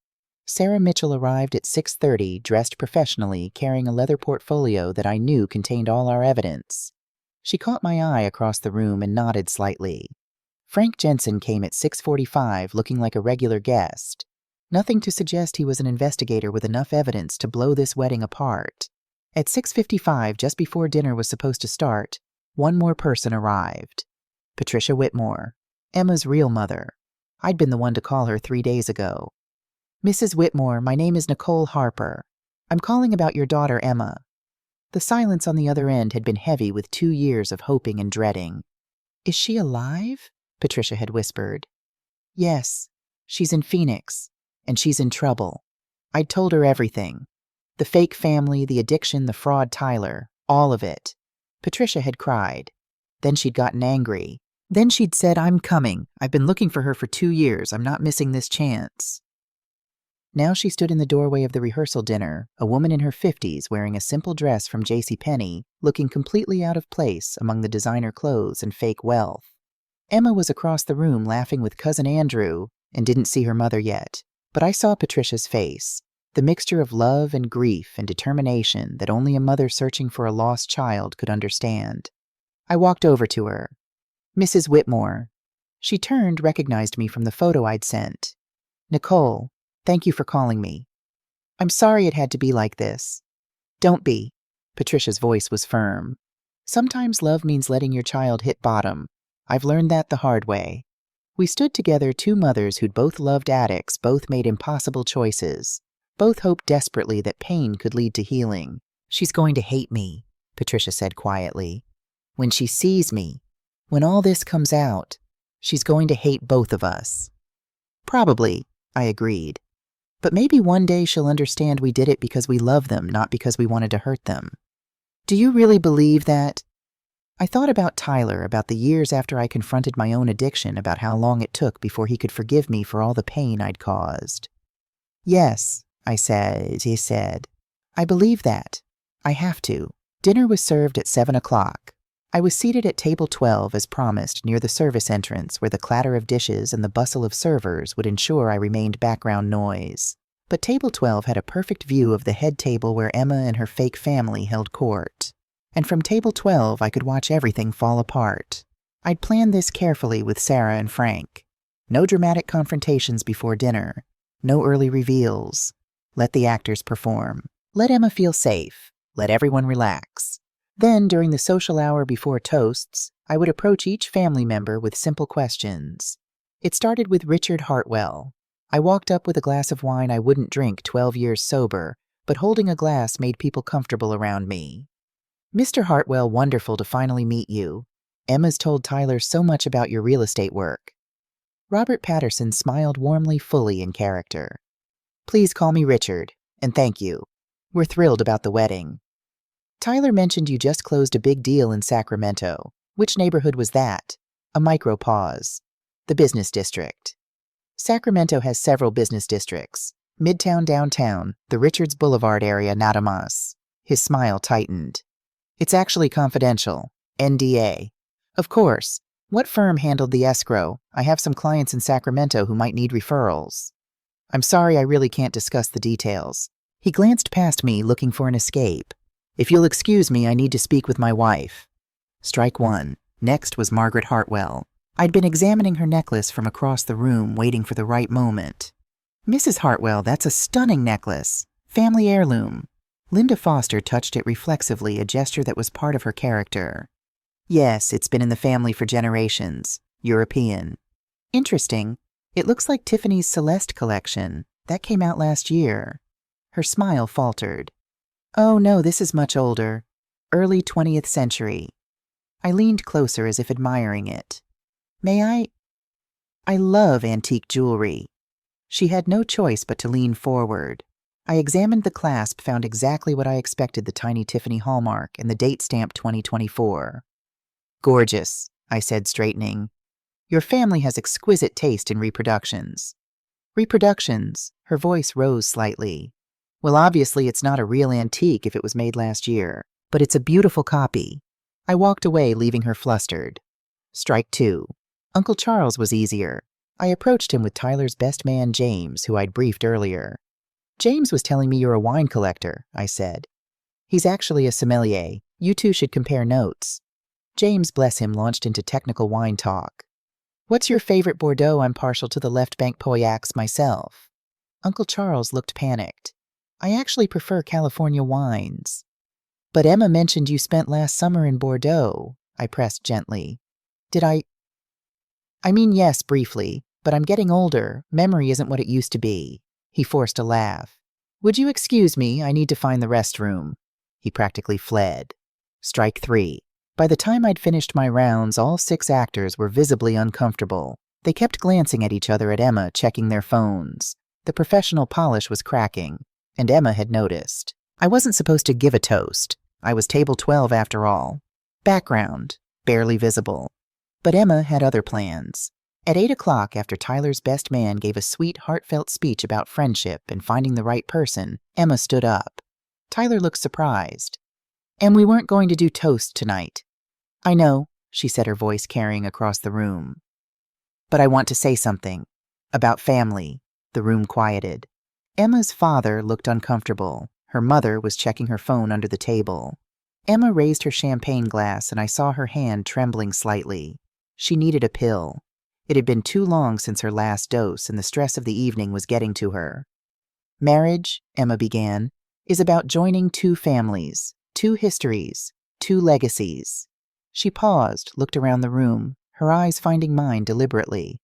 Sarah Mitchell arrived at 6:30, dressed professionally, carrying a leather portfolio that I knew contained all our evidence. She caught my eye across the room and nodded slightly. Frank Jensen came at 6:45, looking like a regular guest. Nothing to suggest he was an investigator with enough evidence to blow this wedding apart. At 6:55, just before dinner was supposed to start, one more person arrived. Patricia Whitmore, Emma's real mother. I'd been the one to call her 3 days ago. Mrs. Whitmore, my name is Nicole Harper. I'm calling about your daughter, Emma. The silence on the other end had been heavy with 2 years of hoping and dreading. Is she alive? Patricia had whispered. Yes, she's in Phoenix, and she's in trouble. I'd told her everything. The fake family, the addiction, the fraud Tyler, all of it. Patricia had cried. Then she'd gotten angry. Then she'd said, I'm coming. I've been looking for her for 2 years. I'm not missing this chance. Now she stood in the doorway of the rehearsal dinner, a woman in her 50s wearing a simple dress from JCPenney, looking completely out of place among the designer clothes and fake wealth. Emma was across the room laughing with Cousin Andrew and didn't see her mother yet, but I saw Patricia's face, the mixture of love and grief and determination that only a mother searching for a lost child could understand. I walked over to her. Mrs. Whitmore. She turned, recognized me from the photo I'd sent. Nicole, thank you for calling me. I'm sorry it had to be like this. Don't be. Patricia's voice was firm. Sometimes love means letting your child hit bottom. I've learned that the hard way. We stood together, 2 mothers who'd both loved addicts, both made impossible choices. Both hoped desperately that pain could lead to healing. She's going to hate me, Patricia said quietly. When she sees me, when all this comes out, she's going to hate both of us. Probably, I agreed. But maybe one day she'll understand we did it because we love them, not because we wanted to hurt them. Do you really believe that? I thought about Tyler, about the years after I confronted my own addiction, about how long it took before he could forgive me for all the pain I'd caused. Yes, he said. I believe that. I have to. Dinner was served at 7 o'clock. I was seated at table 12 as promised, near the service entrance, where the clatter of dishes and the bustle of servers would ensure I remained background noise. But table 12 had a perfect view of the head table where Emma and her fake family held court. And from table 12 I could watch everything fall apart. I'd planned this carefully with Sarah and Frank. No dramatic confrontations before dinner. No early reveals. Let the actors perform. Let Emma feel safe. Let everyone relax. Then, during the social hour before toasts, I would approach each family member with simple questions. It started with Richard Hartwell. I walked up with a glass of wine I wouldn't drink 12 years sober, but holding a glass made people comfortable around me. Mr. Hartwell, wonderful to finally meet you. Emma's told Tyler so much about your real estate work. Robert Patterson smiled warmly, fully in character. Please call me Richard, and thank you. We're thrilled about the wedding. Tyler mentioned you just closed a big deal in Sacramento. Which neighborhood was that? A micro pause. The business district. Sacramento has several business districts. Midtown, downtown, the Richards Boulevard area, Nadamas. His smile tightened. It's actually confidential. NDA. Of course. What firm handled the escrow? I have some clients in Sacramento who might need referrals. I'm sorry, I really can't discuss the details. He glanced past me, looking for an escape. If you'll excuse me, I need to speak with my wife. Strike one. Next was Margaret Hartwell. I'd been examining her necklace from across the room, waiting for the right moment. Mrs. Hartwell, that's a stunning necklace. Family heirloom. Linda Foster touched it reflexively, a gesture that was part of her character. Yes, it's been in the family for generations. European. Interesting. It looks like Tiffany's Celeste collection. That came out last year. Her smile faltered. Oh no, this is much older. Early 20th century. I leaned closer as if admiring it. May I? I love antique jewelry. She had no choice but to lean forward. I examined the clasp, found exactly what I expected, the tiny Tiffany hallmark and the date stamp 2024. Gorgeous, I said, straightening. Your family has exquisite taste in reproductions. Reproductions? Her voice rose slightly. Well, obviously it's not a real antique if it was made last year, but it's a beautiful copy. I walked away, leaving her flustered. Strike two. Uncle Charles was easier. I approached him with Tyler's best man, James, who I'd briefed earlier. James was telling me you're a wine collector, I said. He's actually a sommelier. You two should compare notes. James, bless him, launched into technical wine talk. What's your favorite Bordeaux? I'm partial to the Left Bank Pauillacs myself. Uncle Charles looked panicked. I actually prefer California wines. But Emma mentioned you spent last summer in Bordeaux, I pressed gently. Did I mean, yes, briefly, but I'm getting older. Memory isn't what it used to be. He forced a laugh. Would you excuse me? I need to find the restroom. He practically fled. Strike three. By the time I'd finished my rounds, all 6 actors were visibly uncomfortable. They kept glancing at each other, at Emma, checking their phones. The professional polish was cracking, and Emma had noticed. I wasn't supposed to give a toast. I was table 12 after all. Background, barely visible. But Emma had other plans. At 8 o'clock, after Tyler's best man gave a sweet, heartfelt speech about friendship and finding the right person, Emma stood up. Tyler looked surprised. And we weren't going to do toast tonight. I know, she said, her voice carrying across the room. But I want to say something. About family. The room quieted. Emma's father looked uncomfortable. Her mother was checking her phone under the table. Emma raised her champagne glass, and I saw her hand trembling slightly. She needed a pill. It had been too long since her last dose, and the stress of the evening was getting to her. Marriage, Emma began, is about joining 2 families, 2 histories, 2 legacies. She paused, looked around the room, her eyes finding mine deliberately.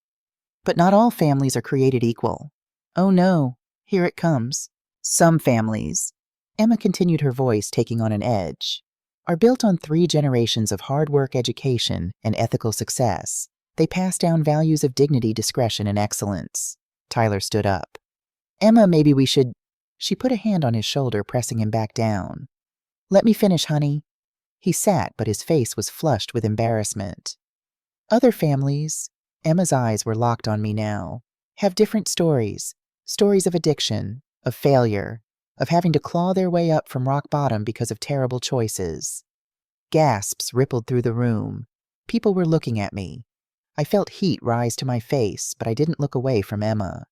But not all families are created equal. Oh no, here it comes. Some families, Emma continued, her voice taking on an edge, are built on 3 generations of hard work, education, and ethical success. They pass down values of dignity, discretion, and excellence. Tyler stood up. Emma, maybe we should. She put a hand on his shoulder, pressing him back down. Let me finish, honey. He sat, but his face was flushed with embarrassment. Other families, Emma's eyes were locked on me now, have different stories. Stories of addiction, of failure, of having to claw their way up from rock bottom because of terrible choices. Gasps rippled through the room. People were looking at me. I felt heat rise to my face, but I didn't look away from Emma.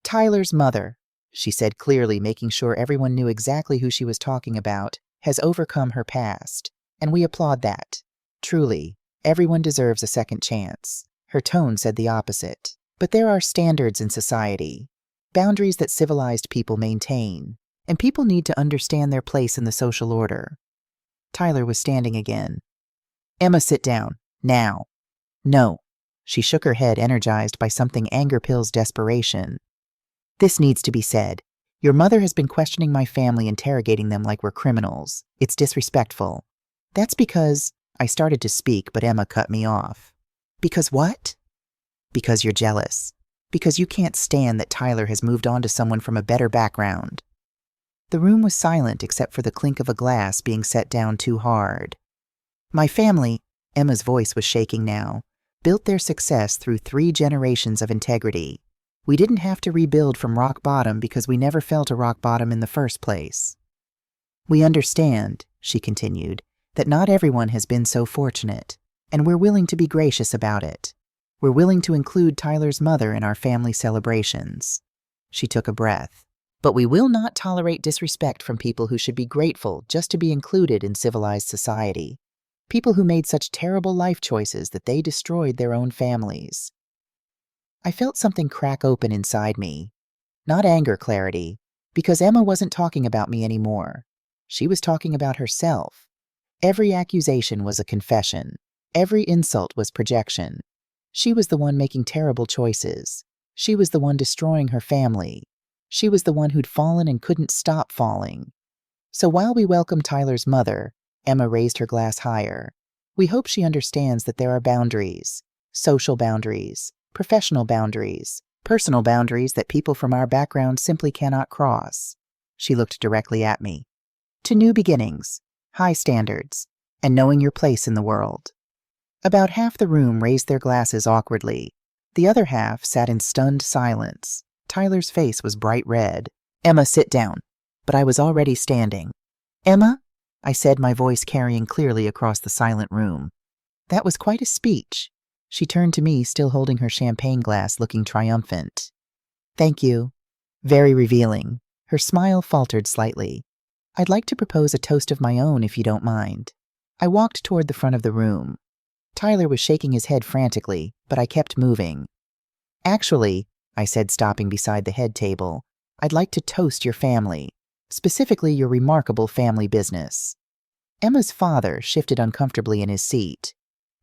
Tyler's mother, she said clearly, making sure everyone knew exactly who she was talking about, has overcome her past, and we applaud that. Truly, everyone deserves a second chance. Her tone said the opposite. But there are standards in society, boundaries that civilized people maintain, and people need to understand their place in the social order. Tyler was standing again. Emma, sit down. Now. No. She shook her head, energized by something anger pills desperation. This needs to be said. Your mother has been questioning my family, interrogating them like we're criminals. It's disrespectful. That's because... I started to speak, but Emma cut me off. Because what? Because you're jealous. Because you can't stand that Tyler has moved on to someone from a better background. The room was silent except for the clink of a glass being set down too hard. My family, Emma's voice was shaking now, built their success through 3 generations of integrity. We didn't have to rebuild from rock bottom because we never fell to rock bottom in the first place. We understand, she continued, that not everyone has been so fortunate, and we're willing to be gracious about it. We're willing to include Tyler's mother in our family celebrations. She took a breath. But we will not tolerate disrespect from people who should be grateful just to be included in civilized society. People who made such terrible life choices that they destroyed their own families. I felt something crack open inside me. Not anger, clarity, because Emma wasn't talking about me anymore. She was talking about herself. Every accusation was a confession. Every insult was projection. She was the one making terrible choices. She was the one destroying her family. She was the one who'd fallen and couldn't stop falling. So while we welcome Tyler's mother, Emma raised her glass higher, we hope she understands that there are boundaries, social boundaries, professional boundaries, personal boundaries that people from our background simply cannot cross. She looked directly at me. To new beginnings, high standards, and knowing your place in the world. About half the room raised their glasses awkwardly. The other half sat in stunned silence. Tyler's face was bright red. Emma, sit down. But I was already standing. Emma, I said, my voice carrying clearly across the silent room. That was quite a speech. She turned to me, still holding her champagne glass, looking triumphant. Thank you. Very revealing. Her smile faltered slightly. I'd like to propose a toast of my own, if you don't mind. I walked toward the front of the room. Tyler was shaking his head frantically, but I kept moving. Actually, I said, stopping beside the head table, I'd like to toast your family, specifically your remarkable family business. Emma's father shifted uncomfortably in his seat.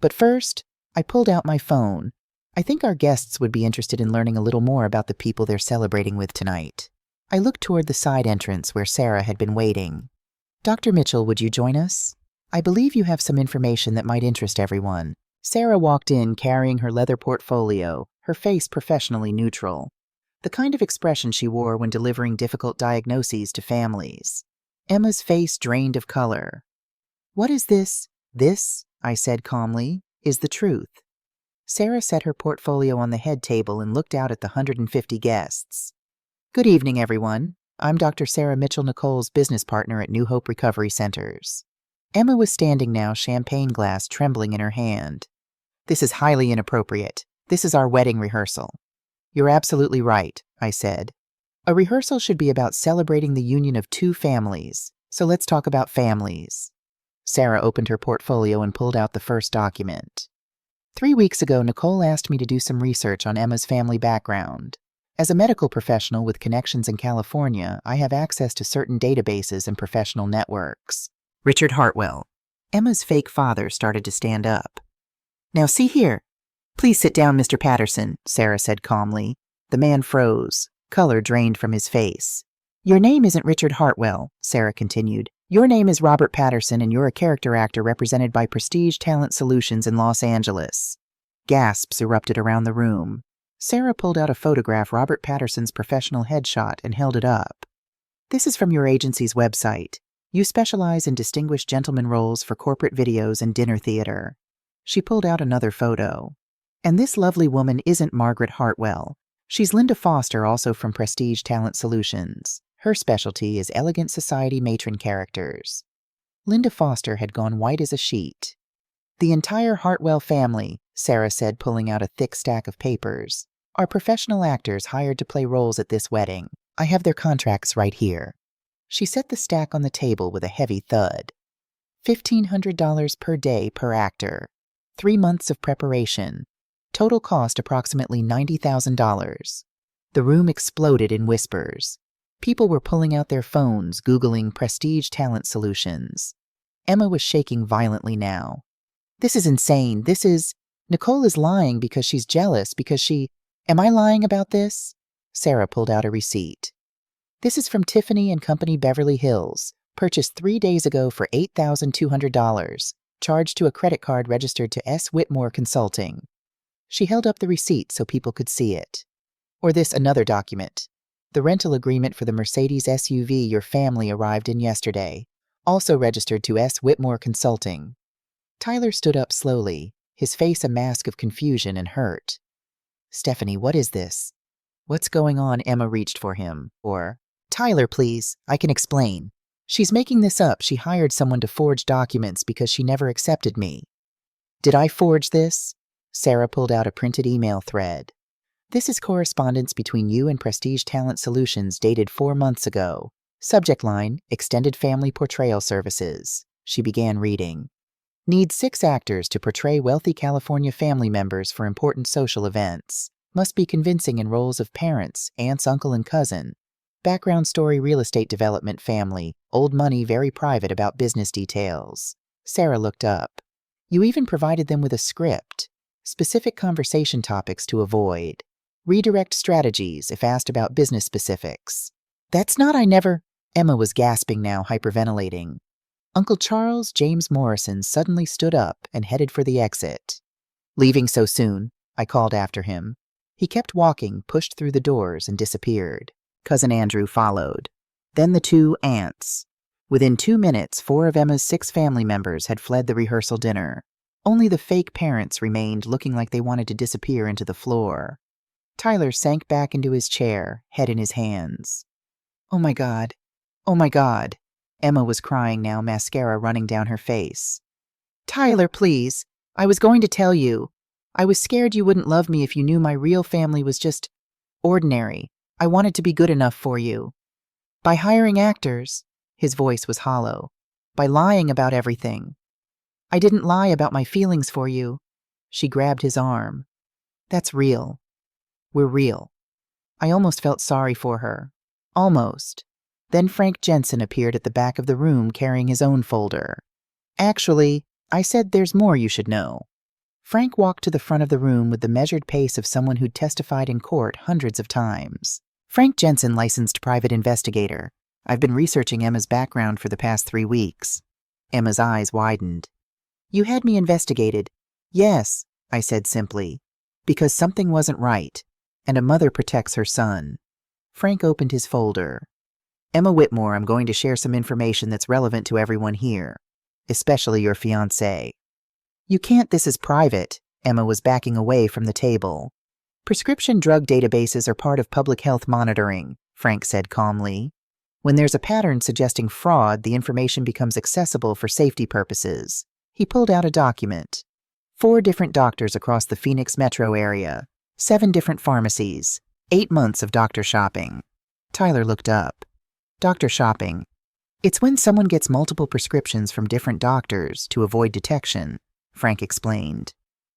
But first, I pulled out my phone. I think our guests would be interested in learning a little more about the people they're celebrating with tonight. I looked toward the side entrance where Sarah had been waiting. Dr. Mitchell, would you join us? I believe you have some information that might interest everyone. Sarah walked in carrying her leather portfolio, her face professionally neutral, the kind of expression she wore when delivering difficult diagnoses to families. Emma's face drained of color. What is this? This, I said calmly, is the truth. Sarah set her portfolio on the head table and looked out at the 150 guests. Good evening, everyone. I'm Dr. Sarah Mitchell-Nicole's business partner at New Hope Recovery Centers. Emma was standing now, champagne glass trembling in her hand. This is highly inappropriate. This is our wedding rehearsal. You're absolutely right, I said. A rehearsal should be about celebrating the union of 2 families, so let's talk about families. Sarah opened her portfolio and pulled out the first document. 3 weeks ago, Nicole asked me to do some research on Emma's family background. As a medical professional with connections in California, I have access to certain databases and professional networks. Richard Hartwell. Emma's fake father started to stand up. Now see here. Please sit down, Mr. Patterson, Sarah said calmly. The man froze. Color drained from his face. Your name isn't Richard Hartwell, Sarah continued. Your name is Robert Patterson, and you're a character actor represented by Prestige Talent Solutions in Los Angeles. Gasps erupted around the room. Sarah pulled out a photograph Robert Patterson's professional headshot and held it up. "This is from your agency's website. You specialize in distinguished gentleman roles for corporate videos and dinner theater." She pulled out another photo. "And this lovely woman isn't Margaret Hartwell. She's Linda Foster, also from Prestige Talent Solutions. Her specialty is elegant society matron characters." Linda Foster had gone white as a sheet. "The entire Hartwell family," Sarah said, pulling out a thick stack of papers, "are professional actors hired to play roles at this wedding. I have their contracts right here." She set the stack on the table with a heavy thud. $1,500 per day per actor. 3 months of preparation. Total cost approximately $90,000. The room exploded in whispers. People were pulling out their phones, Googling Prestige Talent Solutions. Emma was shaking violently now. "This is insane. Nicole is lying because she's jealous, because she... Am I lying about this?" Sarah pulled out a receipt. "This is from Tiffany & Company, Beverly Hills. Purchased 3 days ago for $8,200. Charged to a credit card registered to S. Whitmore Consulting." She held up the receipt so people could see it. "Or this another document. The rental agreement for the Mercedes SUV your family arrived in yesterday. Also registered to S. Whitmore Consulting." Tyler stood up slowly, his face a mask of confusion and hurt. "Stephanie, what is this? What's going on?" Emma reached for him. "Tyler, please, I can explain. She's making this up. She hired someone to forge documents because she never accepted me." "Did I forge this?" Sarah pulled out a printed email thread. "This is correspondence between you and Prestige Talent Solutions dated 4 months ago. Subject line, Extended Family Portrayal Services." She began reading. "Need 6 actors to portray wealthy California family members for important social events. Must be convincing in roles of parents, aunts, uncle, and cousin. Background story: real estate development family. Old money, very private about business details." Sarah looked up. "You even provided them with a script. Specific conversation topics to avoid. Redirect strategies if asked about business specifics." "That's not I never..." Emma was gasping now, hyperventilating. Uncle Charles James Morrison suddenly stood up and headed for the exit. "Leaving so soon?" I called after him. He kept walking, pushed through the doors, and disappeared. Cousin Andrew followed. Then the 2 aunts. Within 2 minutes, 4 of Emma's 6 family members had fled the rehearsal dinner. Only the fake parents remained, looking like they wanted to disappear into the floor. Tyler sank back into his chair, head in his hands. "Oh my God. Oh my God." Emma was crying now, mascara running down her face. "Tyler, please. I was going to tell you. I was scared you wouldn't love me if you knew my real family was just ordinary. I wanted to be good enough for you. By hiring actors," his voice was hollow, "by lying about everything. I didn't lie about my feelings for you." She grabbed his arm. "That's real. We're real." I almost felt sorry for her. Almost. Then Frank Jensen appeared at the back of the room carrying his own folder. "Actually, I said there's more you should know." Frank walked to the front of the room with the measured pace of someone who'd testified in court hundreds of times. "Frank Jensen, licensed private investigator. I've been researching Emma's background for the past 3 weeks. Emma's eyes widened. "You had me investigated." "Yes," I said simply, "because something wasn't right, and a mother protects her son." Frank opened his folder. "Emma Whitmore, I'm going to share some information that's relevant to everyone here, especially your fiancé." "You can't, this is private." Emma was backing away from the table. "Prescription drug databases are part of public health monitoring," Frank said calmly. "When there's a pattern suggesting fraud, the information becomes accessible for safety purposes." He pulled out a document. 4 different doctors across the Phoenix metro area, 7 different pharmacies, 8 months of doctor shopping. Tyler looked up. "Doctor shopping. It's when someone gets multiple prescriptions from different doctors to avoid detection," Frank explained.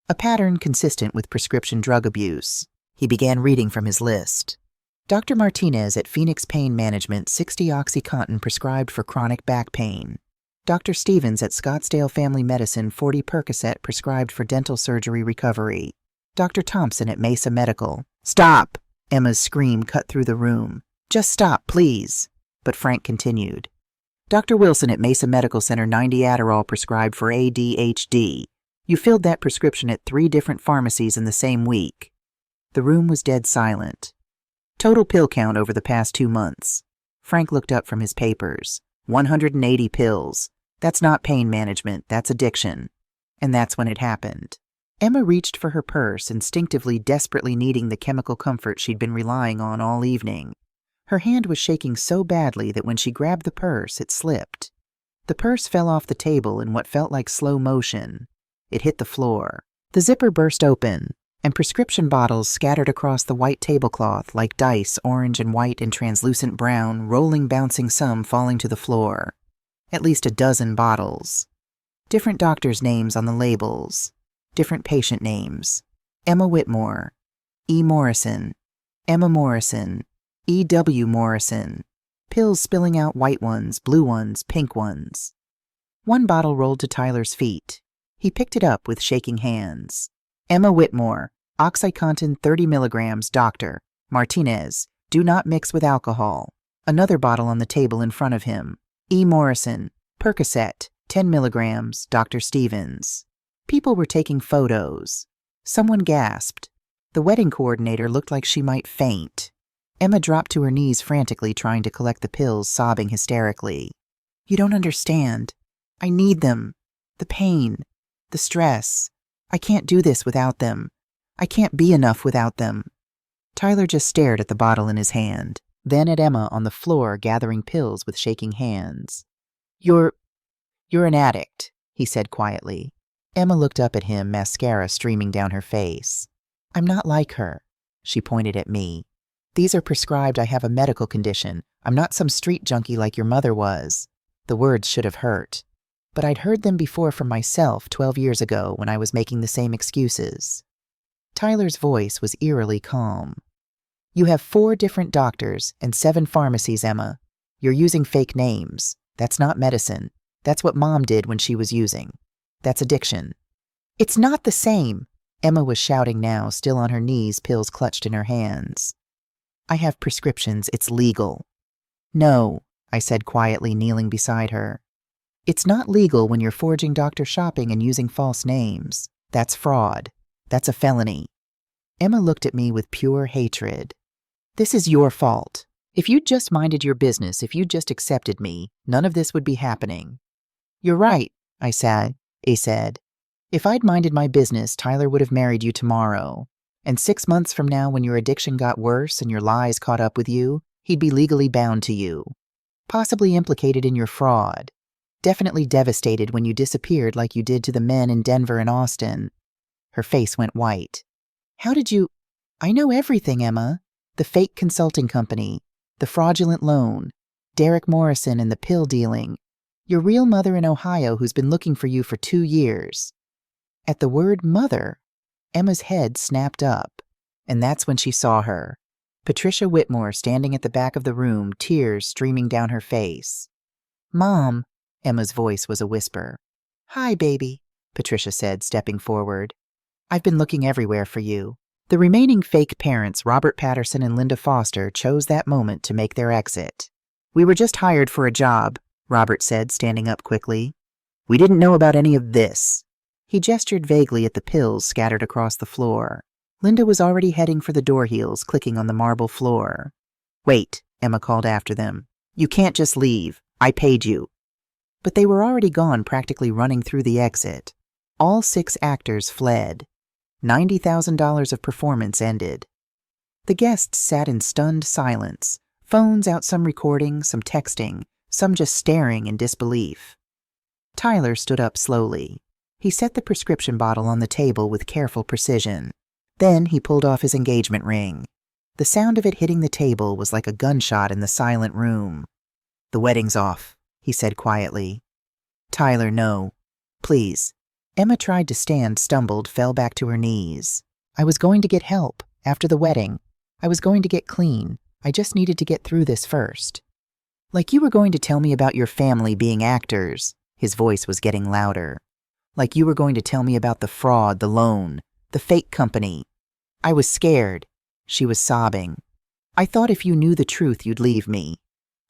"A pattern consistent with prescription drug abuse." He began reading from his list. "Dr. Martinez at Phoenix Pain Management, 60 OxyContin prescribed for chronic back pain. Dr. Stevens at Scottsdale Family Medicine, 40 Percocet prescribed for dental surgery recovery. Dr. Thompson at Mesa Medical." "Stop!" Emma's scream cut through the room. "Just stop, please." But Frank continued. "Dr. Wilson at Mesa Medical Center, 90 Adderall prescribed for ADHD. You filled that prescription at 3 different pharmacies in the same week." The room was dead silent. Total pill count over the past 2 months. Frank looked up from his papers. 180 pills. That's not pain management, that's addiction. And that's when it happened. Emma reached for her purse, instinctively desperately needing the chemical comfort she'd been relying on all evening. Her hand was shaking so badly that when she grabbed the purse, it slipped. The purse fell off the table in what felt like slow motion. It hit the floor. The zipper burst open, and prescription bottles scattered across the white tablecloth like dice, orange and white and translucent brown, rolling, bouncing, some falling to the floor. At least a dozen bottles. Different doctors' names on the labels. Different patient names. Emma Whitmore. E. Morrison. Emma Morrison. E. W. Morrison. Pills spilling out white ones, blue ones, pink ones. One bottle rolled to Tyler's feet. He picked it up with shaking hands. Emma Whitmore. OxyContin 30 milligrams, Dr. Martinez. Do not mix with alcohol. Another bottle on the table in front of him. E. Morrison. Percocet. 10 milligrams, Dr. Stevens. People were taking photos. Someone gasped. The wedding coordinator looked like she might faint. Emma dropped to her knees frantically trying to collect the pills, sobbing hysterically. You don't understand. I need them. The pain. The stress. I can't do this without them. I can't be enough without them. Tyler just stared at the bottle in his hand, then at Emma on the floor gathering pills with shaking hands. You're an addict, he said quietly. Emma looked up at him, mascara streaming down her face. I'm not like her. She pointed at me. These are prescribed. I have a medical condition. I'm not some street junkie like your mother was. The words should have hurt. But I'd heard them before from myself 12 years ago when I was making the same excuses. Tyler's voice was eerily calm. You have 4 different doctors and 7 pharmacies, Emma. You're using fake names. That's not medicine. That's what Mom did when she was using. That's addiction. It's not the same. Emma was shouting now, still on her knees, pills clutched in her hands. I have prescriptions. It's legal. No, I said quietly, kneeling beside her. It's not legal when you're forging doctor shopping and using false names. That's fraud. That's a felony. Emma looked at me with pure hatred. This is your fault. If you'd just minded your business, if you'd just accepted me, none of this would be happening. You're right, I said. If I'd minded my business, Tyler would have married you tomorrow. And 6 months from now, when your addiction got worse and your lies caught up with you, he'd be legally bound to you. Possibly implicated in your fraud. Definitely devastated when you disappeared like you did to the men in Denver and Austin. Her face went white. How did you... I know everything, Emma. The fake consulting company. The fraudulent loan. Derek Morrison and the pill dealing. Your real mother in Ohio who's been looking for you for 2 years. At the word mother, Emma's head snapped up, and that's when she saw her. Patricia Whitmore standing at the back of the room, tears streaming down her face. Mom, Emma's voice was a whisper. Hi, baby, Patricia said, stepping forward. I've been looking everywhere for you. The remaining fake parents, Robert Patterson and Linda Foster, chose that moment to make their exit. We were just hired for a job, Robert said, standing up quickly. We didn't know about any of this. He gestured vaguely at the pills scattered across the floor. Linda was already heading for the door heels, clicking on the marble floor. Wait, Emma called after them. You can't just leave. I paid you. But they were already gone, practically running through the exit. All 6 actors fled. $90,000 of performance ended. The guests sat in stunned silence, phones out, some recording, some texting, some just staring in disbelief. Tyler stood up slowly. He set the prescription bottle on the table with careful precision. Then he pulled off his engagement ring. The sound of it hitting the table was like a gunshot in the silent room. The wedding's off, he said quietly. Tyler, no. Please. Emma tried to stand, stumbled, fell back to her knees. I was going to get help after the wedding. I was going to get clean. I just needed to get through this first. Like you were going to tell me about your family being actors. His voice was getting louder. Like you were going to tell me about the fraud, the loan, the fake company. I was scared. She was sobbing. I thought if you knew the truth, you'd leave me.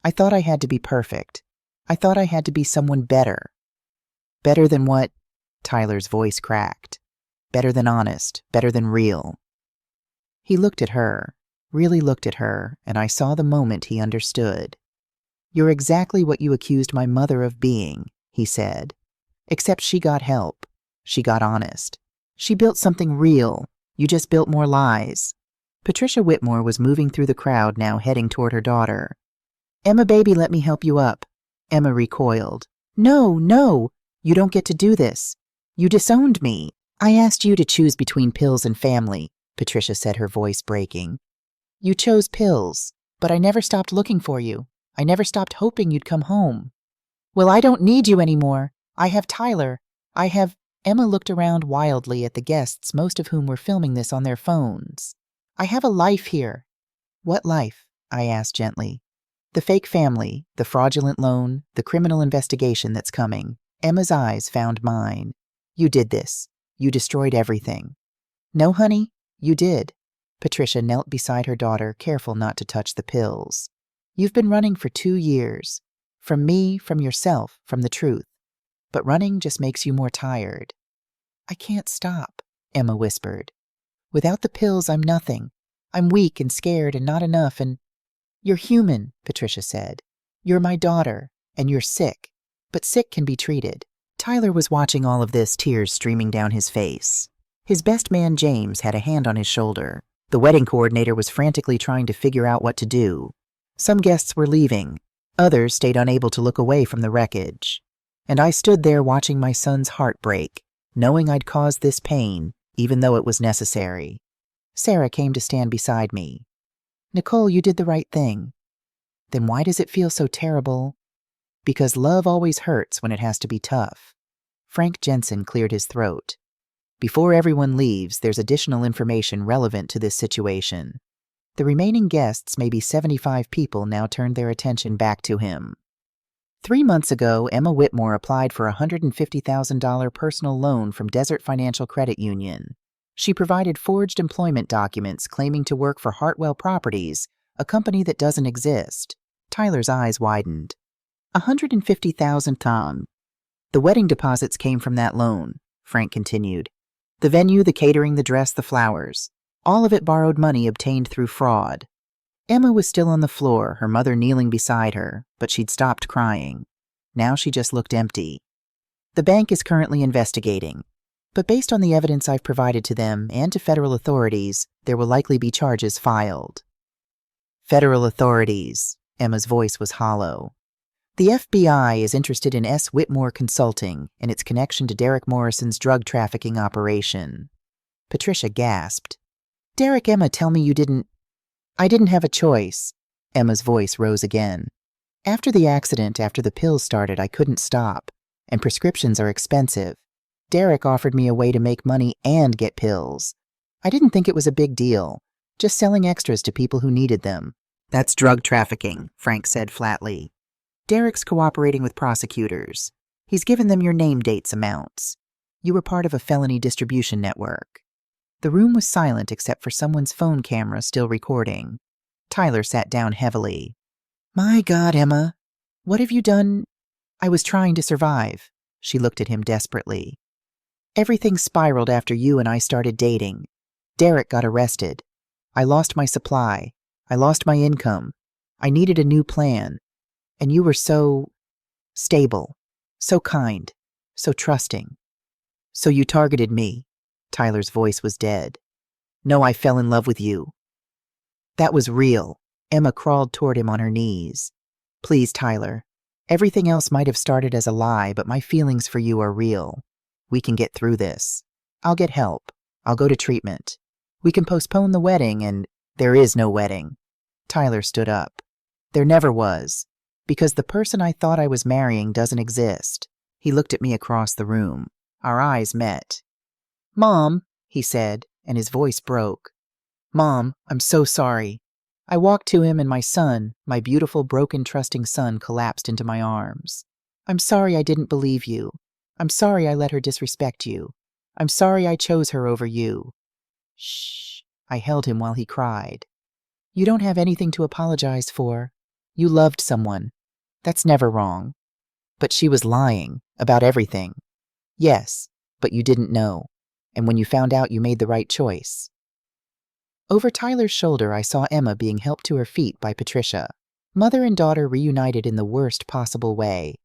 I thought I had to be perfect. I thought I had to be someone better. Better than what? Tyler's voice cracked. Better than honest, better than real. He looked at her, really looked at her, and I saw the moment he understood. "You're exactly what you accused my mother of being," he said. "Except she got help. She got honest. She built something real. You just built more lies." Patricia Whitmore was moving through the crowd now, heading toward her daughter. "Emma, baby, let me help you up." Emma recoiled. "No, no, you don't get to do this. You disowned me. I asked you to choose between pills and family," Patricia said, her voice breaking. "You chose pills, but I never stopped looking for you. I never stopped hoping you'd come home." "Well, I don't need you anymore. I have Tyler. I have—" Emma looked around wildly at the guests, most of whom were filming this on their phones. "I have a life here." "What life?" I asked gently. "The fake family, the fraudulent loan, the criminal investigation that's coming." Emma's eyes found mine. "You did this. You destroyed everything." "No, honey, you did." Patricia knelt beside her daughter, careful not to touch the pills. "You've been running for 2 years. From me, from yourself, from the truth. But running just makes you more tired." "I can't stop," Emma whispered. "Without the pills, I'm nothing. I'm weak and scared and not enough and—" "You're human," Patricia said. "You're my daughter, and you're sick. But sick can be treated." Tyler was watching all of this, tears streaming down his face. His best man, James, had a hand on his shoulder. The wedding coordinator was frantically trying to figure out what to do. Some guests were leaving. Others stayed unable to look away from the wreckage. And I stood there watching my son's heart break, knowing I'd caused this pain, even though it was necessary. Sarah came to stand beside me. "Nicole, you did the right thing." "Then why does it feel so terrible?" "Because love always hurts when it has to be tough." Frank Jensen cleared his throat. "Before everyone leaves, there's additional information relevant to this situation." The remaining guests, maybe 75 people, now turned their attention back to him. 3 months ago, Emma Whitmore applied for a $150,000 personal loan from Desert Financial Credit Union. She provided forged employment documents claiming to work for Hartwell Properties, a company that doesn't exist. Tyler's eyes widened. $150,000, Tom. "The wedding deposits came from that loan," Frank continued. "The venue, the catering, the dress, the flowers. All of it borrowed money obtained through fraud." Emma was still on the floor, her mother kneeling beside her, but she'd stopped crying. Now she just looked empty. "The bank is currently investigating, but based on the evidence I've provided to them and to federal authorities, there will likely be charges filed." "Federal authorities," Emma's voice was hollow. "The FBI is interested in S. Whitmore Consulting and its connection to Derek Morrison's drug trafficking operation." Patricia gasped. "Derek, Emma, tell me you didn't—" "I didn't have a choice." Emma's voice rose again. "After the accident, after the pills started, I couldn't stop. And prescriptions are expensive. Derek offered me a way to make money and get pills. I didn't think it was a big deal, just selling extras to people who needed them." "That's drug trafficking," Frank said flatly. "Derek's cooperating with prosecutors. He's given them your name, dates, amounts. You were part of a felony distribution network." The room was silent except for someone's phone camera still recording. Tyler sat down heavily. "My God, Emma, what have you done?" "I was trying to survive." She looked at him desperately. "Everything spiraled after you and I started dating. Derek got arrested. I lost my supply. I lost my income. I needed a new plan. And you were so stable, so kind, so trusting. So you targeted me." Tyler's voice was dead. "No, I fell in love with you." "That was real." Emma crawled toward him on her knees. "Please, Tyler. Everything else might have started as a lie, but my feelings for you are real. We can get through this. I'll get help. I'll go to treatment. We can postpone the wedding and—" "There is no wedding." Tyler stood up. "There never was. Because the person I thought I was marrying doesn't exist." He looked at me across the room. Our eyes met. "Mom," he said, and his voice broke. "Mom, I'm so sorry." I walked to him and my son, my beautiful, broken, trusting son, collapsed into my arms. "I'm sorry I didn't believe you. I'm sorry I let her disrespect you. I'm sorry I chose her over you." "Shh." I held him while he cried. "You don't have anything to apologize for. You loved someone. That's never wrong. But she was lying about everything. Yes, but you didn't know. And when you found out, you made the right choice." Over Tyler's shoulder, I saw Emma being helped to her feet by Patricia. Mother and daughter reunited in the worst possible way.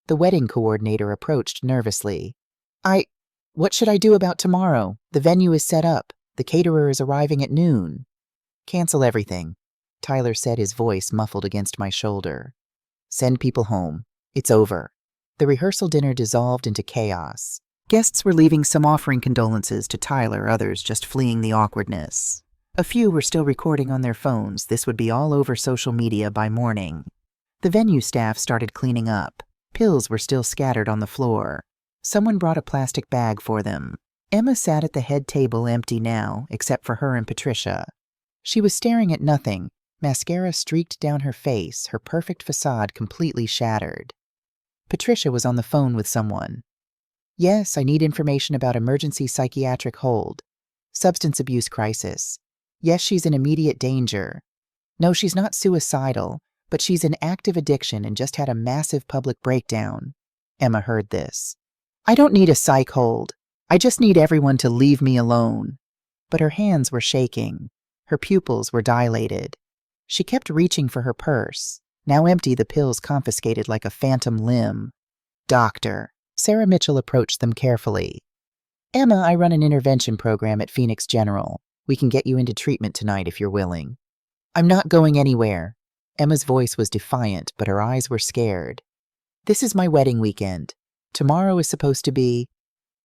The wedding coordinator approached nervously. What should I do about tomorrow? The venue is set up. The caterer is arriving at noon. Cancel everything, Tyler said, his voice muffled against my shoulder. Send people home. It's over. The rehearsal dinner dissolved into chaos. Guests were leaving, some offering condolences to Tyler, others just fleeing the awkwardness. A few were still recording on their phones. This would be all over social media by morning. The venue staff started cleaning up. Pills were still scattered on the floor. Someone brought a plastic bag for them. Emma sat at the head table, empty now, except for her and Patricia. She was staring at nothing, mascara streaked down her face, her perfect facade completely shattered. Patricia was on the phone with someone. Yes, I need information about emergency psychiatric hold. Substance abuse crisis. Yes, she's in immediate danger. No, she's not suicidal, but she's in active addiction and just had a massive public breakdown. Emma heard this. I don't need a psych hold. I just need everyone to leave me alone. But her hands were shaking. Her pupils were dilated. She kept reaching for her purse, now empty, the pills confiscated like a phantom limb. Doctor. Sarah Mitchell approached them carefully. Emma, I run an intervention program at Phoenix General. We can get you into treatment tonight if you're willing. I'm not going anywhere. Emma's voice was defiant, but her eyes were scared. This is my wedding weekend. Tomorrow is supposed to be...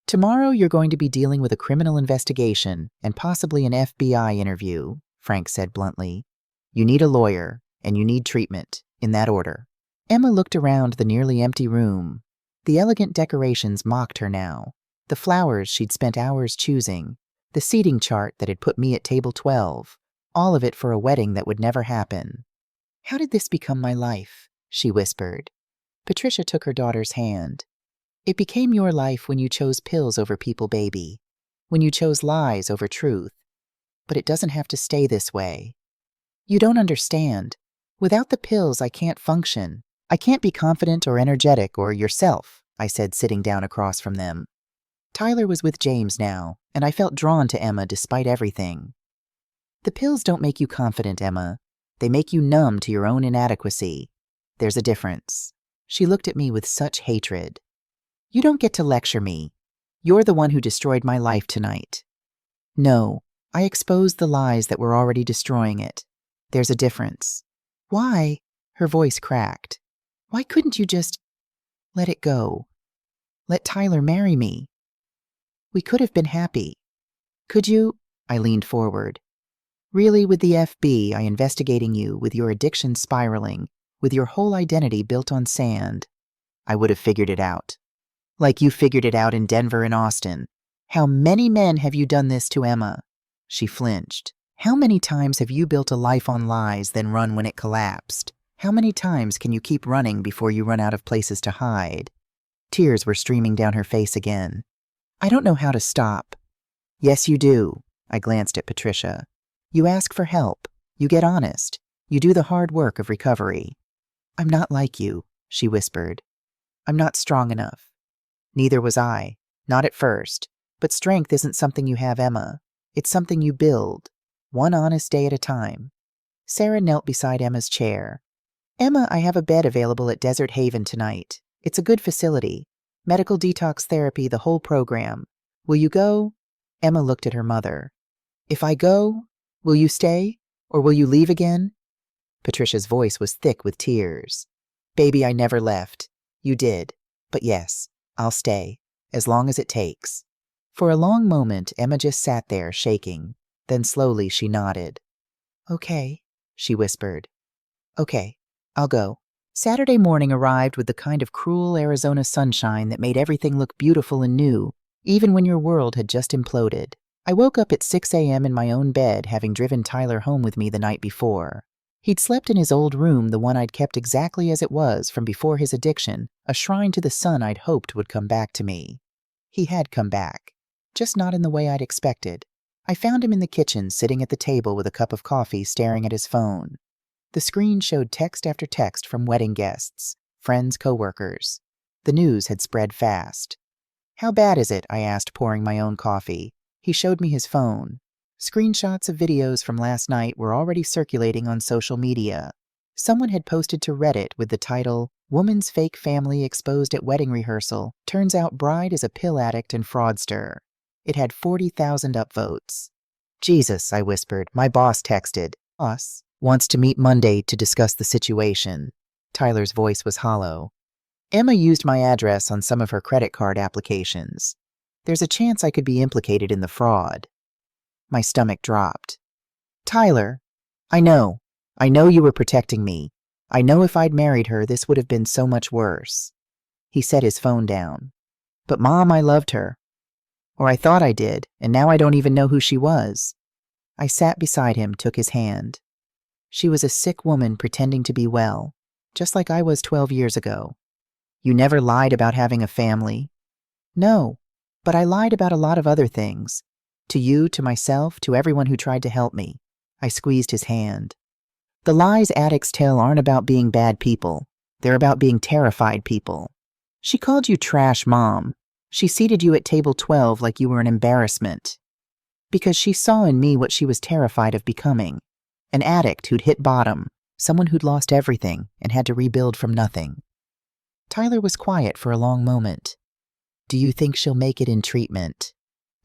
Tomorrow you're going to be dealing with a criminal investigation and possibly an FBI interview, Frank said bluntly. You need a lawyer, and you need treatment, in that order. Emma looked around the nearly empty room. The elegant decorations mocked her now. The flowers she'd spent hours choosing. The seating chart that had put me at table 12. All of it for a wedding that would never happen. How did this become my life? She whispered. Patricia took her daughter's hand. It became your life when you chose pills over people, baby. When you chose lies over truth. But it doesn't have to stay this way. You don't understand. Without the pills, I can't function. I can't be confident or energetic or yourself, I said, sitting down across from them. Tyler was with James now, and I felt drawn to Emma despite everything. The pills don't make you confident, Emma. They make you numb to your own inadequacy. There's a difference. She looked at me with such hatred. You don't get to lecture me. You're the one who destroyed my life tonight. No, I exposed the lies that were already destroying it. There's a difference. Why? Her voice cracked. Why couldn't you just let it go? Let Tyler marry me? We could have been happy. Could you? I leaned forward. Really, with the FB investigating you, with your addiction spiraling, with your whole identity built on sand, I would have figured it out. Like you figured it out in Denver and Austin. How many men have you done this to, Emma? She flinched. How many times have you built a life on lies, then run when it collapsed? How many times can you keep running before you run out of places to hide? Tears were streaming down her face again. I don't know how to stop. Yes, you do. I glanced at Patricia. You ask for help. You get honest. You do the hard work of recovery. I'm not like you, she whispered. I'm not strong enough. Neither was I. Not at first. But strength isn't something you have, Emma. It's something you build. One honest day at a time. Sarah knelt beside Emma's chair. Emma, I have a bed available at Desert Haven tonight. It's a good facility. Medical detox therapy, the whole program. Will you go? Emma looked at her mother. If I go, will you stay? Or will you leave again? Patricia's voice was thick with tears. Baby, I never left. You did. But yes, I'll stay. As long as it takes. For a long moment, Emma just sat there, shaking. Then slowly she nodded. Okay, she whispered. Okay, I'll go. Saturday morning arrived with the kind of cruel Arizona sunshine that made everything look beautiful and new, even when your world had just imploded. I woke up at 6 a.m. in my own bed, having driven Tyler home with me the night before. He'd slept in his old room, the one I'd kept exactly as it was from before his addiction, a shrine to the son I'd hoped would come back to me. He had come back, just not in the way I'd expected. I found him in the kitchen, sitting at the table with a cup of coffee, staring at his phone. The screen showed text after text from wedding guests, friends, co-workers. The news had spread fast. How bad is it? I asked, pouring my own coffee. He showed me his phone. Screenshots of videos from last night were already circulating on social media. Someone had posted to Reddit with the title, "Woman's Fake Family Exposed at Wedding Rehearsal. Turns out Bride is a Pill Addict and Fraudster." It had 40,000 upvotes. "Jesus," I whispered. "My boss texted. Boss wants to meet Monday to discuss the situation." Tyler's voice was hollow. "Emma used my address on some of her credit card applications. There's a chance I could be implicated in the fraud." My stomach dropped. "Tyler, I know you were protecting me. I know if I'd married her, this would have been so much worse." He set his phone down. "But Mom, I loved her. Or I thought I did, and now I don't even know who she was." I sat beside him, took his hand. "She was a sick woman pretending to be well, just like I was 12 years ago." "You never lied about having a family." "No, but I lied about a lot of other things. To you, to myself, to everyone who tried to help me." I squeezed his hand. "The lies addicts tell aren't about being bad people. They're about being terrified people. She called you trash, Mom. She seated you at table 12 like you were an embarrassment. Because she saw in me what she was terrified of becoming. An addict who'd hit bottom, someone who'd lost everything and had to rebuild from nothing." Tyler was quiet for a long moment. "Do you think she'll make it in treatment?"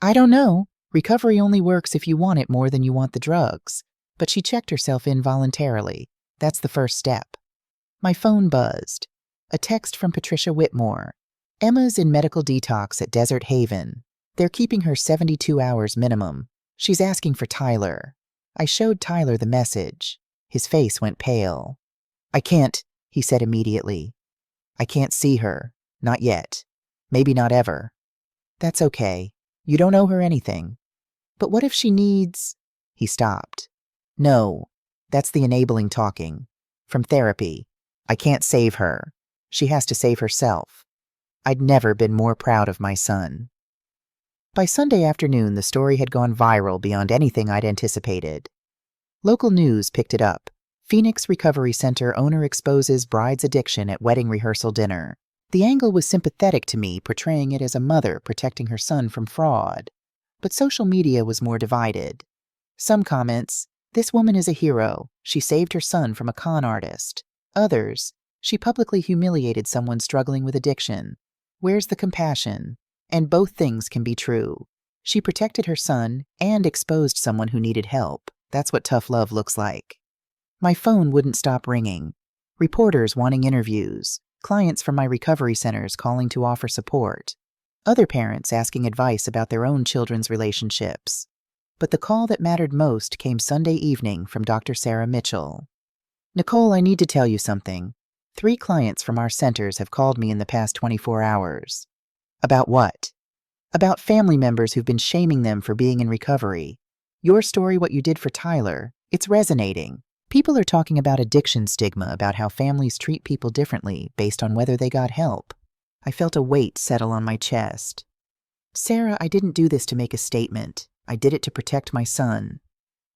"I don't know. Recovery only works if you want it more than you want the drugs. But she checked herself involuntarily. That's the first step." My phone buzzed. A text from Patricia Whitmore. "Emma's in medical detox at Desert Haven. They're keeping her 72 hours minimum. She's asking for Tyler." I showed Tyler the message. His face went pale. "I can't," he said immediately. "I can't see her. Not yet. Maybe not ever." "That's okay. You don't owe her anything." "But what if she needs—" He stopped. "No, that's the enabling talking. From therapy. I can't save her. She has to save herself." I'd never been more proud of my son. By Sunday afternoon, the story had gone viral beyond anything I'd anticipated. Local news picked it up. Phoenix Recovery Center owner exposes bride's addiction at wedding rehearsal dinner. The angle was sympathetic to me, portraying it as a mother protecting her son from fraud. But social media was more divided. Some comments, "This woman is a hero. She saved her son from a con artist." Others, "She publicly humiliated someone struggling with addiction. Where's the compassion?" And both things can be true. She protected her son and exposed someone who needed help. That's what tough love looks like. My phone wouldn't stop ringing. Reporters wanting interviews. Clients from my recovery centers calling to offer support. Other parents asking advice about their own children's relationships. But the call that mattered most came Sunday evening from Dr. Sarah Mitchell. "Nicole, I need to tell you something. 3 clients from our centers have called me in the past 24 hours. "About what?" "About family members who've been shaming them for being in recovery. Your story, what you did for Tyler, it's resonating. People are talking about addiction stigma, about how families treat people differently based on whether they got help." I felt a weight settle on my chest. "Sarah, I didn't do this to make a statement. I did it to protect my son."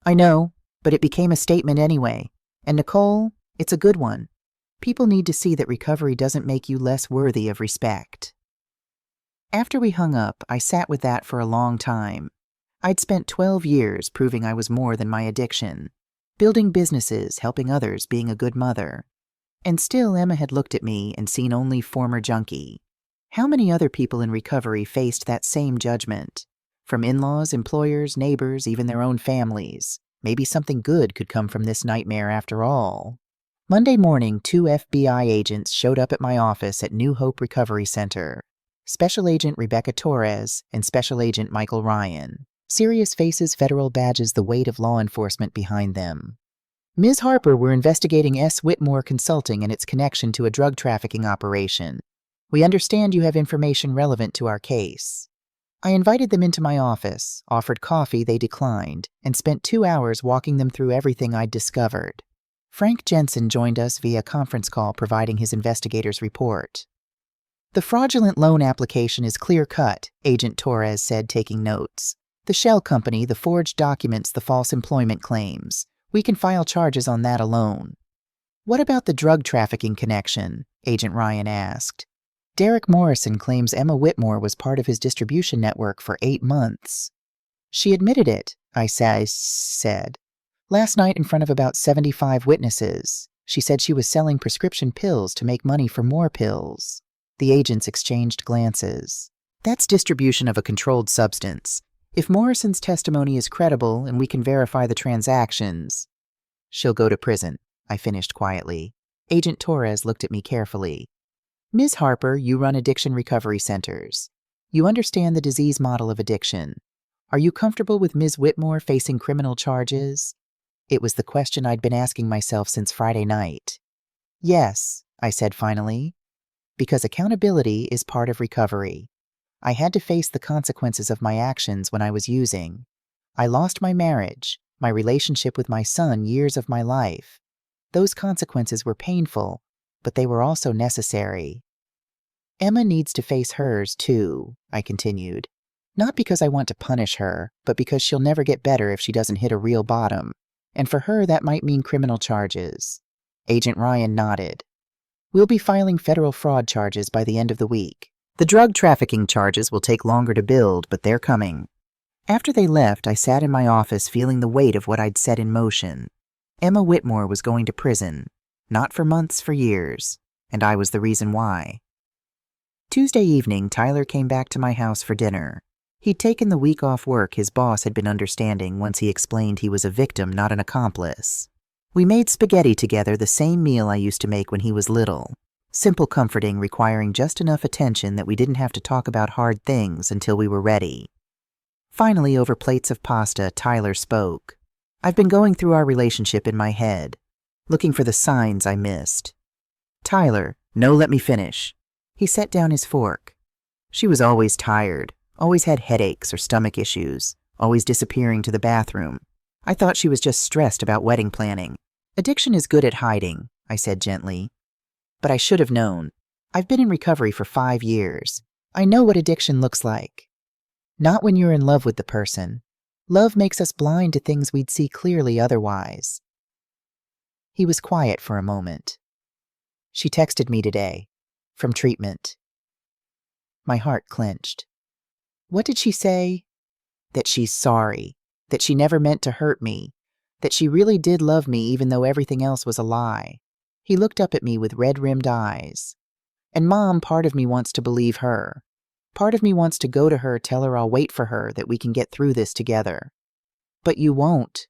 "I know, but it became a statement anyway. And Nicole, it's a good one. People need to see that recovery doesn't make you less worthy of respect." After we hung up, I sat with that for a long time. I'd spent 12 years proving I was more than my addiction. Building businesses, helping others, being a good mother. And still Emma had looked at me and seen only former junkie. How many other people in recovery faced that same judgment? From in-laws, employers, neighbors, even their own families. Maybe something good could come from this nightmare after all. Monday morning, 2 FBI agents showed up at my office at New Hope Recovery Center. Special Agent Rebecca Torres and Special Agent Michael Ryan. Serious faces, federal badges, the weight of law enforcement behind them. "Ms. Harper, we're investigating S. Whitmore Consulting and its connection to a drug trafficking operation. We understand you have information relevant to our case." I invited them into my office, offered coffee they declined, and spent 2 hours walking them through everything I'd discovered. Frank Jensen joined us via conference call, providing his investigator's report. "The fraudulent loan application is clear-cut," Agent Torres said, taking notes. "The shell company, the forged documents, the false employment claims. We can file charges on that alone." "What about the drug trafficking connection?" Agent Ryan asked. "Derek Morrison claims Emma Whitmore was part of his distribution network for 8 months. She admitted it," I said. Last night in front of about 75 witnesses. She said she was selling prescription pills to make money for more pills. The agents exchanged glances. That's distribution of a controlled substance. If Morrison's testimony is credible and we can verify the transactions, she'll go to prison, I finished quietly. Agent Torres looked at me carefully. Ms. Harper, you run addiction recovery centers. You understand the disease model of addiction. Are you comfortable with Ms. Whitmore facing criminal charges? It was the question I'd been asking myself since Friday night. Yes, I said finally, because accountability is part of recovery. I had to face the consequences of my actions when I was using. I lost my marriage, my relationship with my son, years of my life. Those consequences were painful, but they were also necessary. Emma needs to face hers, too, I continued. Not because I want to punish her, but because she'll never get better if she doesn't hit a real bottom. And for her, that might mean criminal charges. Agent Ryan nodded. We'll be filing federal fraud charges by the end of the week. The drug trafficking charges will take longer to build, but they're coming. After they left, I sat in my office feeling the weight of what I'd set in motion. Emma Whitmore was going to prison. Not for months, for years. And I was the reason why. Tuesday evening, Tyler came back to my house for dinner. He'd taken the week off work his boss had been understanding once he explained he was a victim, not an accomplice. We made spaghetti together, the same meal I used to make when he was little. Simple comforting, requiring just enough attention that we didn't have to talk about hard things until we were ready. Finally, over plates of pasta, Tyler spoke. I've been going through our relationship in my head, looking for the signs I missed. Tyler, no, let me finish. He set down his fork. She was always tired, always had headaches or stomach issues, always disappearing to the bathroom. I thought she was just stressed about wedding planning. Addiction is good at hiding, I said gently. But I should have known. I've been in recovery for 5 years. I know what addiction looks like. Not when you're in love with the person. Love makes us blind to things we'd see clearly otherwise. He was quiet for a moment. She texted me today, from treatment. My heart clenched. What did she say? That she's sorry, that she never meant to hurt me, that she really did love me even though everything else was a lie. He looked up at me with red-rimmed eyes. And Mom, part of me wants to believe her. Part of me wants to go to her, tell her I'll wait for her, that we can get through this together. But you won't.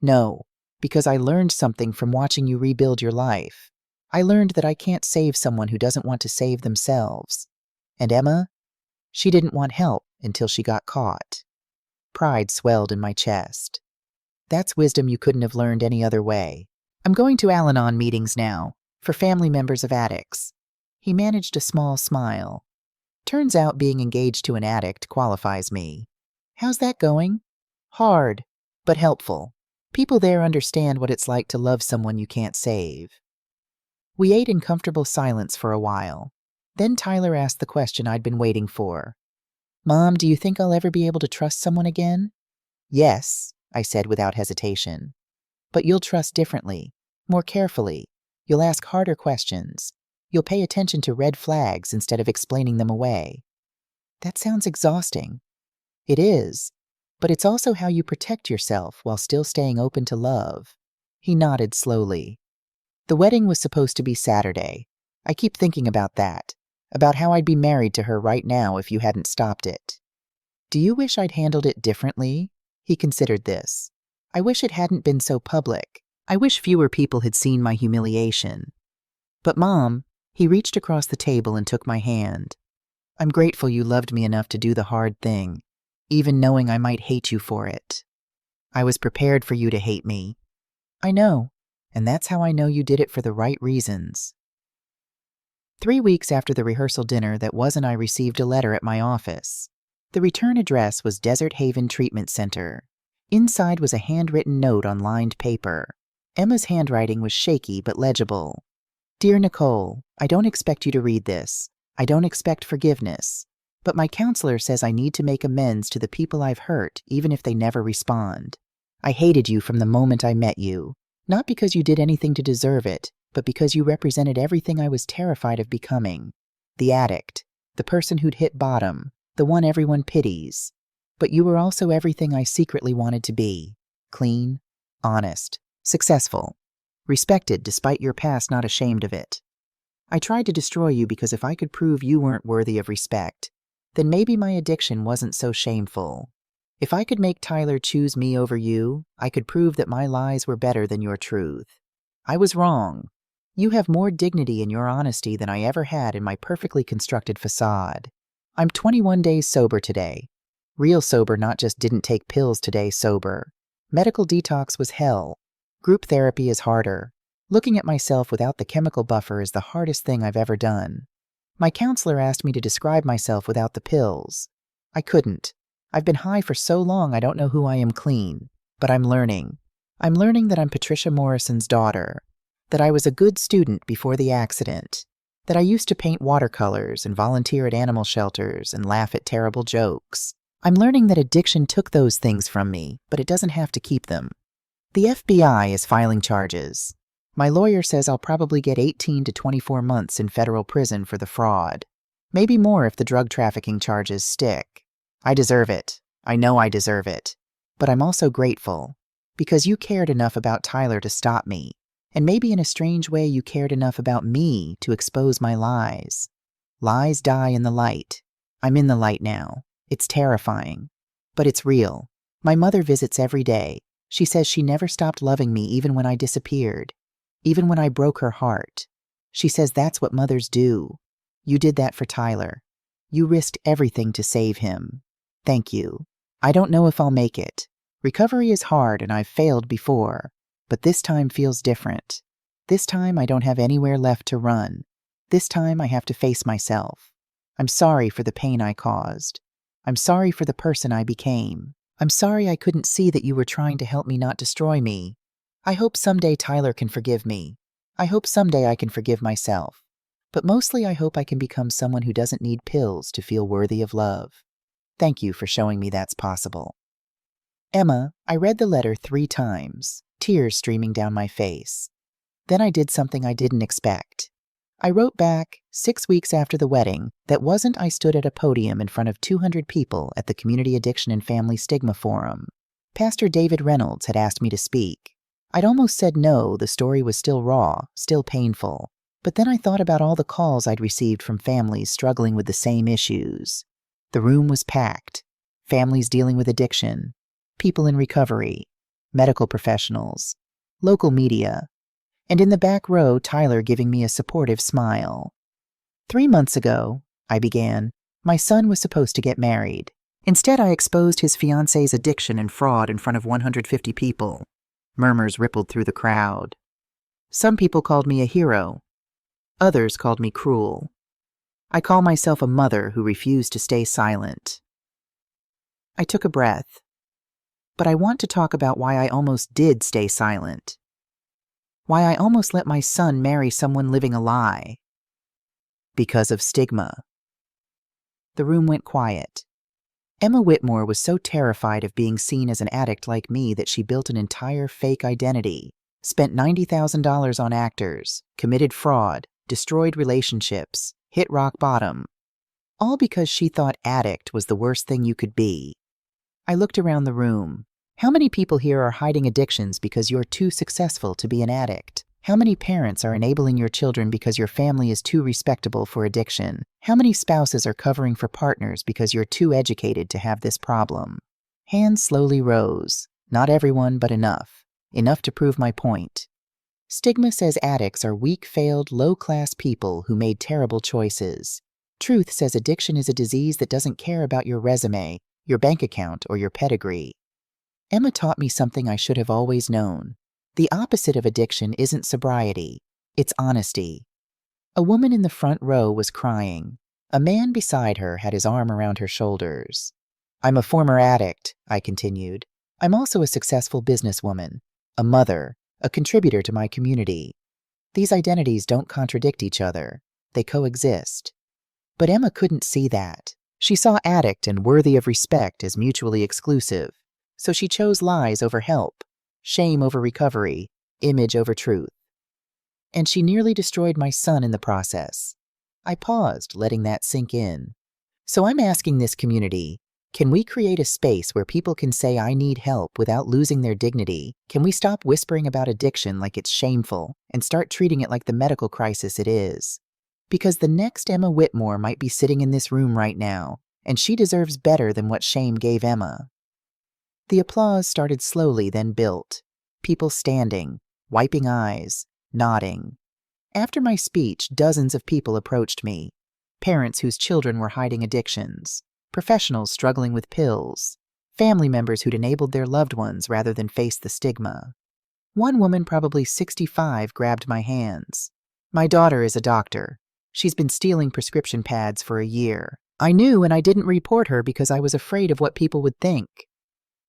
No, because I learned something from watching you rebuild your life. I learned that I can't save someone who doesn't want to save themselves. And Emma? She didn't want help until she got caught. Pride swelled in my chest. That's wisdom you couldn't have learned any other way. I'm going to Al-Anon meetings now, for family members of addicts. He managed a small smile. Turns out being engaged to an addict qualifies me. How's that going? Hard, but helpful. People there understand what it's like to love someone you can't save. We ate in comfortable silence for a while. Then Tyler asked the question I'd been waiting for. Mom, do you think I'll ever be able to trust someone again? Yes, I said without hesitation. But you'll trust differently, more carefully. You'll ask harder questions. You'll pay attention to red flags instead of explaining them away. That sounds exhausting. It is, but it's also how you protect yourself while still staying open to love. He nodded slowly. The wedding was supposed to be Saturday. I keep thinking about that, about how I'd be married to her right now if you hadn't stopped it. Do you wish I'd handled it differently? He considered this. I wish it hadn't been so public. I wish fewer people had seen my humiliation. But Mom, he reached across the table and took my hand. I'm grateful you loved me enough to do the hard thing, even knowing I might hate you for it. I was prepared for you to hate me. I know, and that's how I know you did it for the right reasons. 3 weeks after the rehearsal dinner that was and I received a letter at my office. The return address was Desert Haven Treatment Center. Inside was a handwritten note on lined paper. Emma's handwriting was shaky but legible. Dear Nicole, I don't expect you to read this. I don't expect forgiveness. But my counselor says I need to make amends to the people I've hurt, even if they never respond. I hated you from the moment I met you. Not because you did anything to deserve it, but because you represented everything I was terrified of becoming. The addict, the person who'd hit bottom, the one everyone pities. But you were also everything I secretly wanted to be. Clean, honest, successful, respected despite your past not ashamed of it. I tried to destroy you because if I could prove you weren't worthy of respect, then maybe my addiction wasn't so shameful. If I could make Tyler choose me over you, I could prove that my lies were better than your truth. I was wrong. You have more dignity in your honesty than I ever had in my perfectly constructed facade. I'm 21 days sober today. Real sober, not just didn't take pills today sober. Medical detox was hell. Group therapy is harder. Looking at myself without the chemical buffer is the hardest thing I've ever done. My counselor asked me to describe myself without the pills. I couldn't. I've been high for so long I don't know who I am clean. But I'm learning. I'm learning that I'm Patricia Morrison's daughter. That I was a good student before the accident. That I used to paint watercolors and volunteer at animal shelters and laugh at terrible jokes. I'm learning that addiction took those things from me, but it doesn't have to keep them. The FBI is filing charges. My lawyer says I'll probably get 18 to 24 months in federal prison for the fraud. Maybe more if the drug trafficking charges stick. I deserve it. I know I deserve it. But I'm also grateful. Because you cared enough about Tyler to stop me. And maybe in a strange way you cared enough about me to expose my lies. Lies die in the light. I'm in the light now. It's terrifying. But it's real. My mother visits every day. She says she never stopped loving me even when I disappeared. Even when I broke her heart. She says that's what mothers do. You did that for Tyler. You risked everything to save him. Thank you. I don't know if I'll make it. Recovery is hard and I've failed before. But this time feels different. This time I don't have anywhere left to run. This time I have to face myself. I'm sorry for the pain I caused. I'm sorry for the person I became. I'm sorry I couldn't see that you were trying to help me not destroy me. I hope someday Tyler can forgive me. I hope someday I can forgive myself. But mostly I hope I can become someone who doesn't need pills to feel worthy of love. Thank you for showing me that's possible. Emma, I read the letter 3 times, tears streaming down my face. Then I did something I didn't expect. I wrote back, 6 weeks after the wedding, that wasn't I stood at a podium in front of 200 people at the Community Addiction and Family Stigma Forum. Pastor David Reynolds had asked me to speak. I'd almost said no, the story was still raw, still painful. But then I thought about all the calls I'd received from families struggling with the same issues. The room was packed. Families dealing with addiction. People in recovery. Medical professionals. Local media. And in the back row, Tyler giving me a supportive smile. 3 months ago, I began, my son was supposed to get married. Instead, I exposed his fiancée's addiction and fraud in front of 150 people. Murmurs rippled through the crowd. Some people called me a hero. Others called me cruel. I call myself a mother who refused to stay silent. I took a breath. But I want to talk about why I almost did stay silent. Why I almost let my son marry someone living a lie. Because of stigma. The room went quiet. Emma Whitmore was so terrified of being seen as an addict like me that she built an entire fake identity, spent $90,000 on actors, committed fraud, destroyed relationships, hit rock bottom. All because she thought addict was the worst thing you could be. I looked around the room. How many people here are hiding addictions because you're too successful to be an addict? How many parents are enabling your children because your family is too respectable for addiction? How many spouses are covering for partners because you're too educated to have this problem? Hands slowly rose. Not everyone, but enough. Enough to prove my point. Stigma says addicts are weak, failed, low-class people who made terrible choices. Truth says addiction is a disease that doesn't care about your resume, your bank account, or your pedigree. Emma taught me something I should have always known. The opposite of addiction isn't sobriety, it's honesty. A woman in the front row was crying. A man beside her had his arm around her shoulders. I'm a former addict, I continued. I'm also a successful businesswoman, a mother, a contributor to my community. These identities don't contradict each other. They coexist. But Emma couldn't see that. She saw addict and worthy of respect as mutually exclusive. So she chose lies over help, shame over recovery, image over truth. And she nearly destroyed my son in the process. I paused, letting that sink in. So I'm asking this community, Can we create a space where people can say I need help without losing their dignity? Can we stop whispering about addiction like it's shameful and start treating it like the medical crisis it is? Because the next Emma Whitmore might be sitting in this room right now, and she deserves better than what shame gave Emma. The applause started slowly, then built. People standing, wiping eyes, nodding. After my speech, dozens of people approached me. Parents whose children were hiding addictions. Professionals struggling with pills, family members who'd enabled their loved ones rather than face the stigma. One woman, probably 65, grabbed my hands. My daughter is a doctor. She's been stealing prescription pads for a year. I knew, and I didn't report her because I was afraid of what people would think.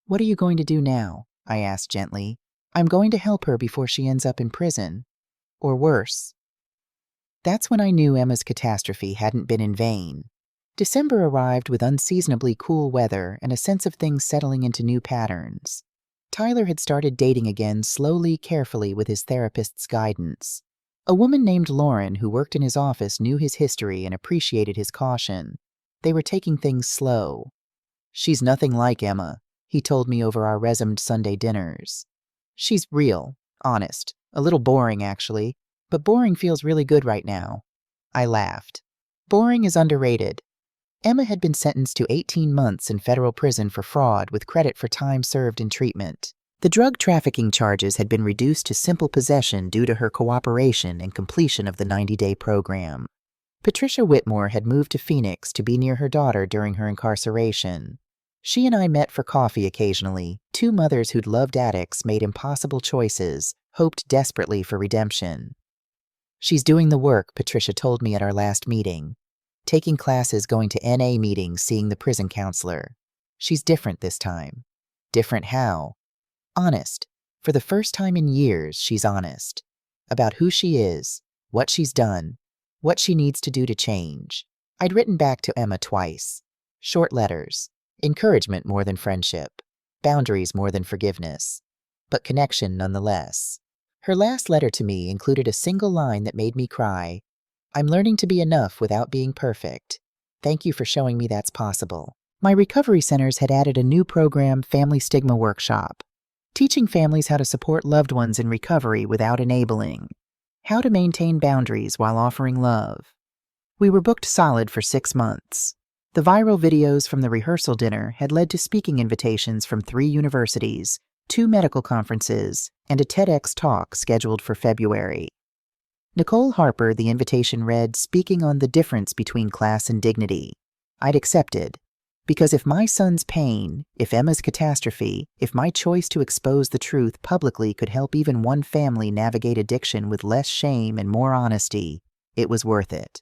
What are you going to do now? I asked gently. I'm going to help her before she ends up in prison. Or worse. That's when I knew Emma's catastrophe hadn't been in vain. December arrived with unseasonably cool weather and a sense of things settling into new patterns. Tyler had started dating again slowly, carefully, with his therapist's guidance. A woman named Lauren who worked in his office knew his history and appreciated his caution. They were taking things slow. She's nothing like Emma, he told me over our resumed Sunday dinners. She's real, honest, a little boring actually, but boring feels really good right now. I laughed. Boring is underrated. Emma had been sentenced to 18 months in federal prison for fraud with credit for time served in treatment. The drug trafficking charges had been reduced to simple possession due to her cooperation and completion of the 90-day program. Patricia Whitmore had moved to Phoenix to be near her daughter during her incarceration. She and I met for coffee occasionally, two mothers who'd loved addicts, made impossible choices, hoped desperately for redemption. She's doing the work, Patricia told me at our last meeting. Taking classes, going to NA meetings, seeing the prison counselor. She's different this time. Different how? Honest. For the first time in years, she's honest. About who she is, what she's done, what she needs to do to change. I'd written back to Emma twice. Short letters. Encouragement more than friendship. Boundaries more than forgiveness. But connection nonetheless. Her last letter to me included a single line that made me cry. I'm learning to be enough without being perfect. Thank you for showing me that's possible. My recovery centers had added a new program, Family Stigma Workshop, teaching families how to support loved ones in recovery without enabling, how to maintain boundaries while offering love. We were booked solid for 6 months. The viral videos from the rehearsal dinner had led to speaking invitations from 3 universities, 2 medical conferences, and a TEDx talk scheduled for February. Nicole Harper, the invitation read, speaking on the difference between class and dignity. I'd accepted, because if my son's pain, if Emma's catastrophe, if my choice to expose the truth publicly could help even one family navigate addiction with less shame and more honesty, it was worth it.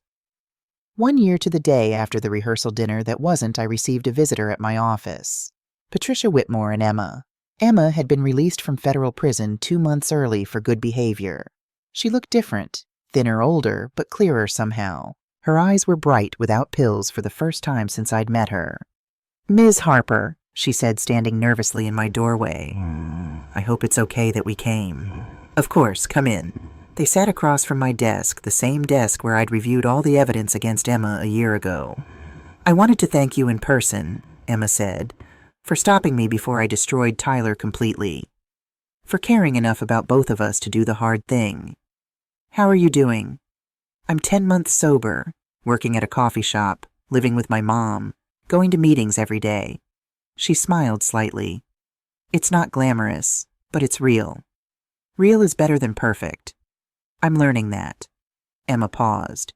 1 year to the day after the rehearsal dinner that wasn't, I received a visitor at my office. Patricia Whitmore and Emma. Emma had been released from federal prison 2 months early for good behavior. She looked different, thinner, older, but clearer somehow. Her eyes were bright without pills for the first time since I'd met her. Ms. Harper, she said, standing nervously in my doorway. I hope it's okay that we came. Of course, come in. They sat across from my desk, the same desk where I'd reviewed all the evidence against Emma a year ago. I wanted to thank you in person, Emma said, for stopping me before I destroyed Tyler completely. For caring enough about both of us to do the hard thing. How are you doing? I'm 10 months sober, working at a coffee shop, living with my mom, going to meetings every day. She smiled slightly. It's not glamorous, but it's real. Real is better than perfect. I'm learning that. Emma paused.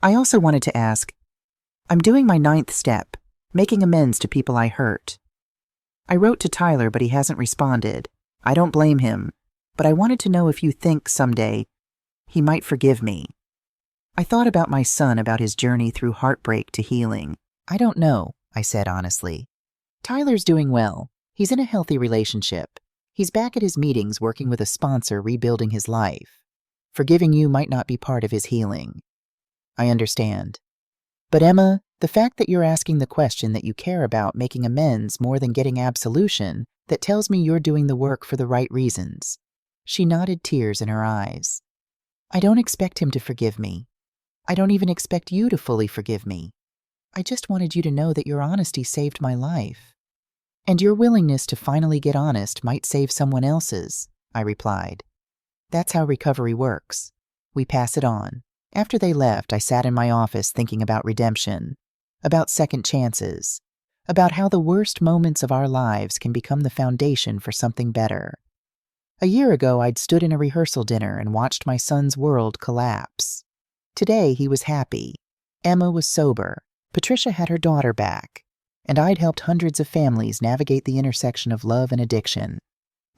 I also wanted to ask, I'm doing my 9th step, making amends to people I hurt. I wrote to Tyler, but he hasn't responded. I don't blame him, but I wanted to know if you think someday he might forgive me. I thought about my son, about his journey through heartbreak to healing. I don't know, I said honestly. Tyler's doing well. He's in a healthy relationship. He's back at his meetings working with a sponsor, rebuilding his life. Forgiving you might not be part of his healing. I understand. But Emma, the fact that you're asking the question, that you care about making amends more than getting absolution, that tells me you're doing the work for the right reasons. She nodded, tears in her eyes. I don't expect him to forgive me. I don't even expect you to fully forgive me. I just wanted you to know that your honesty saved my life. And your willingness to finally get honest might save someone else's, I replied. That's how recovery works. We pass it on. After they left, I sat in my office thinking about redemption, about second chances, about how the worst moments of our lives can become the foundation for something better. A year ago, I'd stood in a rehearsal dinner and watched my son's world collapse. Today, he was happy. Emma was sober. Patricia had her daughter back. And I'd helped hundreds of families navigate the intersection of love and addiction.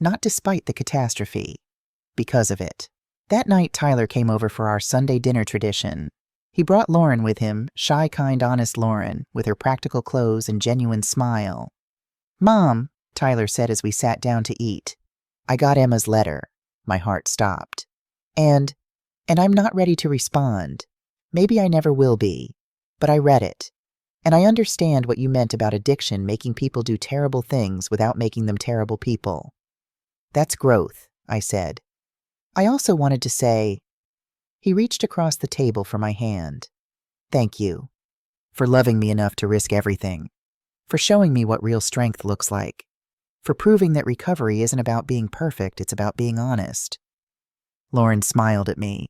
Not despite the catastrophe, because of it. That night, Tyler came over for our Sunday dinner tradition. He brought Lauren with him, shy, kind, honest Lauren, with her practical clothes and genuine smile. "Mom," Tyler said as we sat down to eat, "I got Emma's letter." My heart stopped. And I'm not ready to respond. Maybe I never will be. But I read it. And I understand what you meant about addiction making people do terrible things without making them terrible people. That's growth, I said. I also wanted to say, he reached across the table for my hand. Thank you. For loving me enough to risk everything. For showing me what real strength looks like. For proving that recovery isn't about being perfect, it's about being honest. Lauren smiled at me.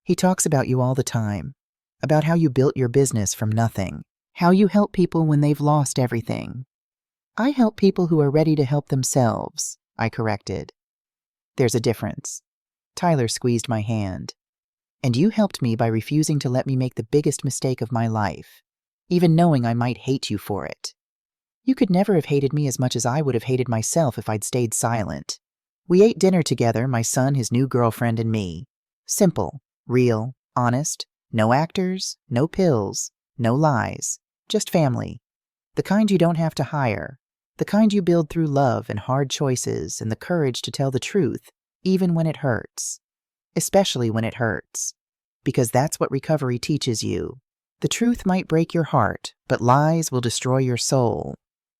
He talks about you all the time. About how you built your business from nothing. How you help people when they've lost everything. I help people who are ready to help themselves, I corrected. There's a difference. Tyler squeezed my hand. And you helped me by refusing to let me make the biggest mistake of my life, even knowing I might hate you for it. You could never have hated me as much as I would have hated myself if I'd stayed silent. We ate dinner together, my son, his new girlfriend, and me. Simple, real, honest, no actors, no pills, no lies, just family. The kind you don't have to hire, the kind you build through love and hard choices and the courage to tell the truth, even when it hurts. Especially when it hurts. Because that's what recovery teaches you. The truth might break your heart, but lies will destroy your soul.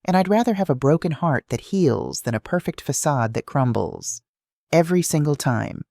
And I'd rather have a broken heart that heals than a perfect facade that crumbles. Every single time.